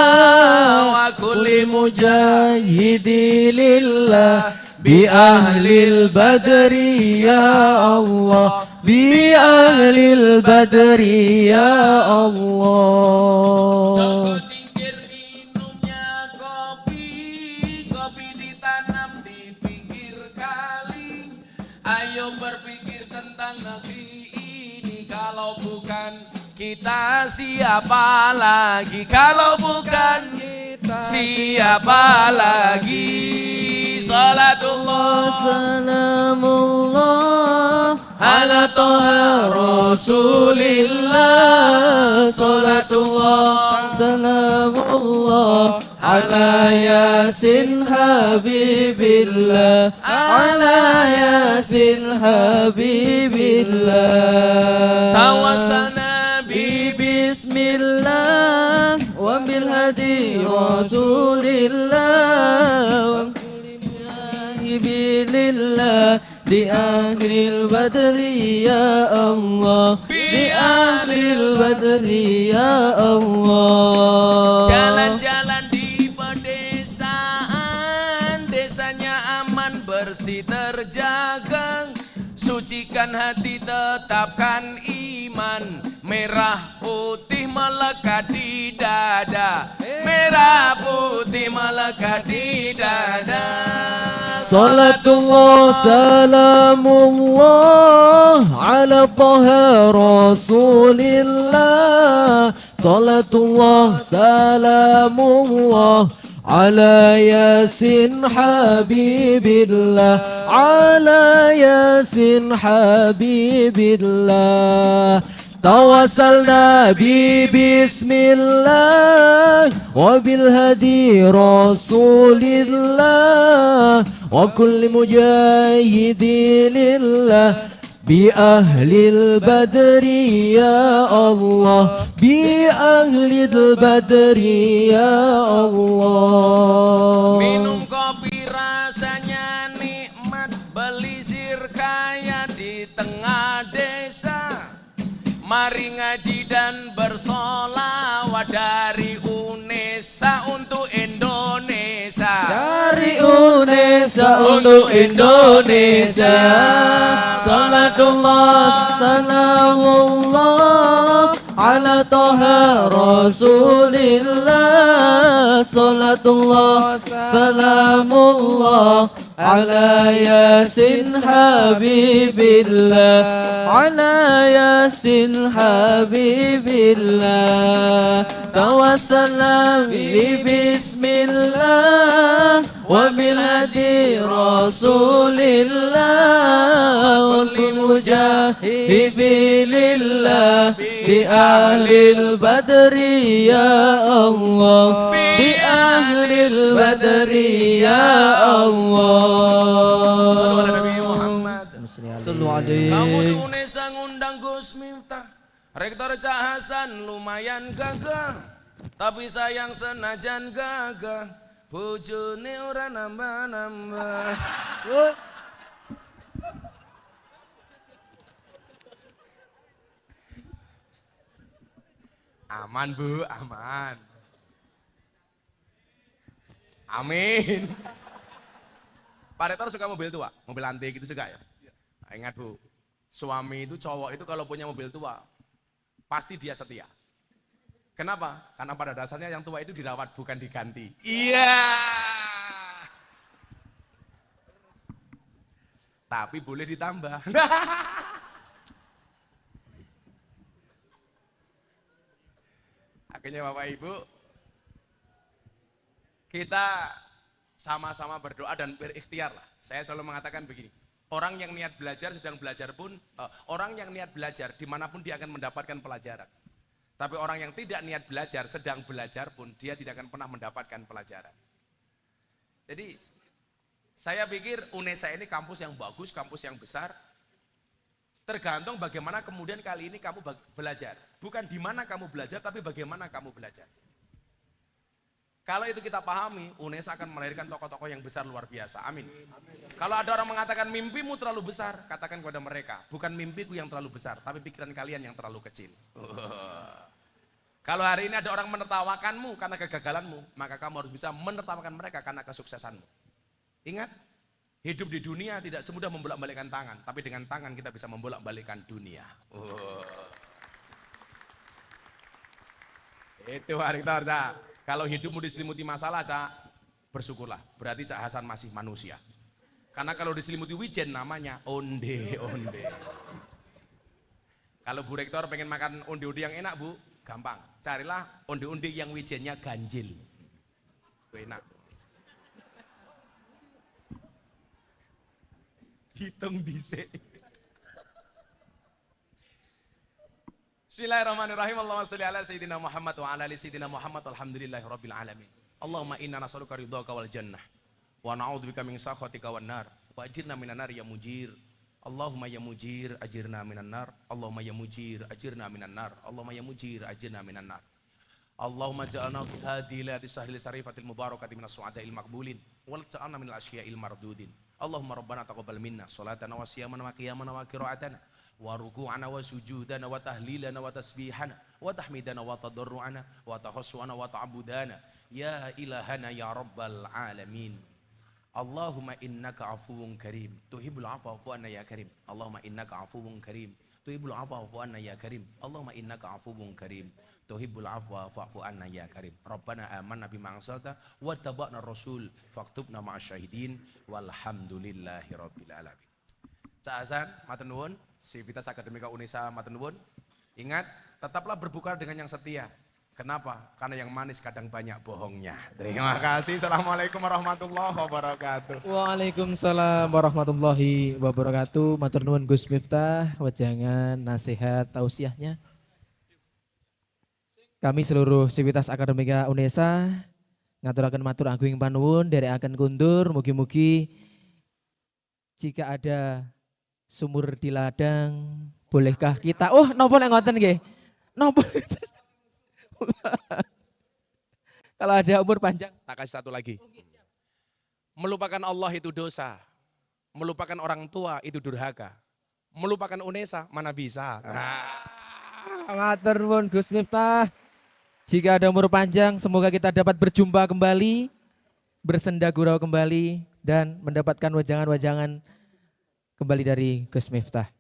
wa kulli mujahidi lillah bi ahlil badri ya Allah, bi ahlil badri ya Allah. Coba tingkir minumnya kopi, kopi ditanam di pinggir kali. Ayo berpikir tentang negeri ini, kalau bukan kita siapa lagi? Kalau bukan kita siapa lagi? Salatullah salamullah ala toha rasulillah, salatullah salamullah ala yasin habibillah, ala yasin habibillah. Tawassal nabi bismillah wa bil hadi rasulillah bilillah di ahlil badri ya Allah, di ahlil badri ya Allah. Jalan-jalan di pedesaan, desanya aman bersih terjaga, sucikan hati tetapkan iman, merah putih melekat di dada, merah putih melekat di dada. Salatullah salamullah ala toha rasulillah, salatullah salamullah ala yasin habibillah, ala yasin habibillah. Tawassalna bi bismillah wa bil hadi rasulillah wa kulli mujahidi lillah bi ahlil badri ya Allah, bi ahlil badri ya Allah. Minum kopi rasanya nikmat, beli sirkaya di tengah desa. Mari ngaji dan bersolawat dari UNESA untuk Indonesia, dari UNESA untuk Indonesia. Salatullah salamullah ala toha rasulillah, salatullah salamullah ala yasin habibillah, ala yasin habibillah. Tawassalna bi bismillah wa bil hadi rasulillah wa lil mujahidi lillah bi ahlil badri ya Allah, bi ahlil badri ya Allah. Kamu UNESA ngundang Gus Miftah, Rektor Cak Hasan lumayan gagah, tapi sayang senajan gagah, bojone ora nambah-nambah. Aman Bu, aman. Amin. Pak Rektor suka mobil tua, mobil antik gitu suka ya? Nah, ingat Bu, suami itu cowok itu kalau punya mobil tua, pasti dia setia. Kenapa? Karena pada dasarnya yang tua itu dirawat bukan diganti. Iya. Tapi boleh ditambah. Akhirnya Bapak Ibu, kita sama-sama berdoa dan berikhtiar lah. Saya selalu mengatakan begini, orang yang niat belajar sedang belajar pun, orang yang niat belajar dimanapun dia akan mendapatkan pelajaran. Tapi orang yang tidak niat belajar sedang belajar pun dia tidak akan pernah mendapatkan pelajaran. Jadi Saya pikir UNESA ini kampus yang bagus, kampus yang besar. Tergantung bagaimana kemudian kali ini kamu belajar. Bukan di mana kamu belajar, tapi bagaimana kamu belajar. Kalau itu kita pahami, UNESA akan melahirkan tokoh-tokoh yang besar luar biasa. Amin. Kalau ada orang mengatakan mimpimu terlalu besar, katakan kepada mereka, bukan mimpiku yang terlalu besar, tapi pikiran kalian yang terlalu kecil. Kalau hari ini ada orang menertawakanmu karena kegagalanmu, maka kamu harus bisa menertawakan mereka karena kesuksesanmu. Ingat, hidup di dunia tidak semudah membolak-balikkan tangan, tapi dengan tangan kita bisa membolak-balikkan dunia. Itu hari kita. Kalau hidupmu diselimuti masalah, Cak, bersyukurlah. Berarti Cak Hasan masih manusia. Karena kalau diselimuti wijen namanya onde-onde. Kalau Bu Rektor pengen makan onde-onde yang enak, Bu, gampang. Carilah onde-onde yang wijennya ganjil. Itu enak. Hitung dhisik. Bismillahirrahmanirrahim. Allahumma shalli ala sayyidina Muhammad wa ala ali sayyidina Muhammad. Alhamdulillahirabbil alamin. Allahumma inna nas'aluka ridhaka wal jannah wa na'udzubika min sakhatika wan nar wa ajirna minan nar ya mujir. Allahumma ya mujir ajirna minan nar. Allahumma ya mujir ajirna minan nar. Allahumma ya mujir ajirna minan nar. Allahumma ja'alna fi hadhihi lati sahril sarifatil mubarakati minas su'adail maqbulin wal ja'alna minal asyia'il mardudin. Allahumma rabbana taqabbal minna salatana wa siyamana wa qiyamana wa qira'atana wa ruku'ana wa sujudana wa tahlilana wa tasbihana wa tahmidana wa tadarru'ana wa takhassuana wa ta'budana ya ilahana ya rabbal alamin. Allahumma innaka afuwun karim tuhibbul afwa fa'fu anna ya karim. Allahumma innaka afuwun karim tuhibbul afwa fa'fu anna ya karim. Allahumma innaka afuwun karim tuhibbul afwa fa'fu anna ya karim. Rabbana amanna bima anzalta wa taba'na rasul faktubna ma'asyahidin walhamdulillahi rabbil alamin. Cak Hasan, matur nuwun. Sivitas Akademika Unesa matur nuwun. Ingat, tetaplah berbuka dengan yang setia. Kenapa? Karena yang manis kadang banyak bohongnya. Terima kasih. Assalamualaikum warahmatullahi wabarakatuh. Waalaikumsalam warahmatullahi wabarakatuh. Matur nuwun Gus Miftah, wejangan, nasihat, tausiahnya. Kami seluruh Sivitas Akademika Unesa ngaturaken matur agung panuwun nderekaken kundur mugi-mugi jika ada sumur di ladang, bolehkah kita? Oh, nopo nek ngoten nggih. Nopo? Kalau ada umur panjang, tak kasih satu lagi. Melupakan Allah itu dosa. Melupakan orang tua itu durhaka. Melupakan UNESA mana bisa. matur nuwun Gus Miftah. Jika ada umur panjang, semoga kita dapat berjumpa kembali, bersenda gurau kembali, dan mendapatkan wajangan-wajangan kembali dari Gus Miftah.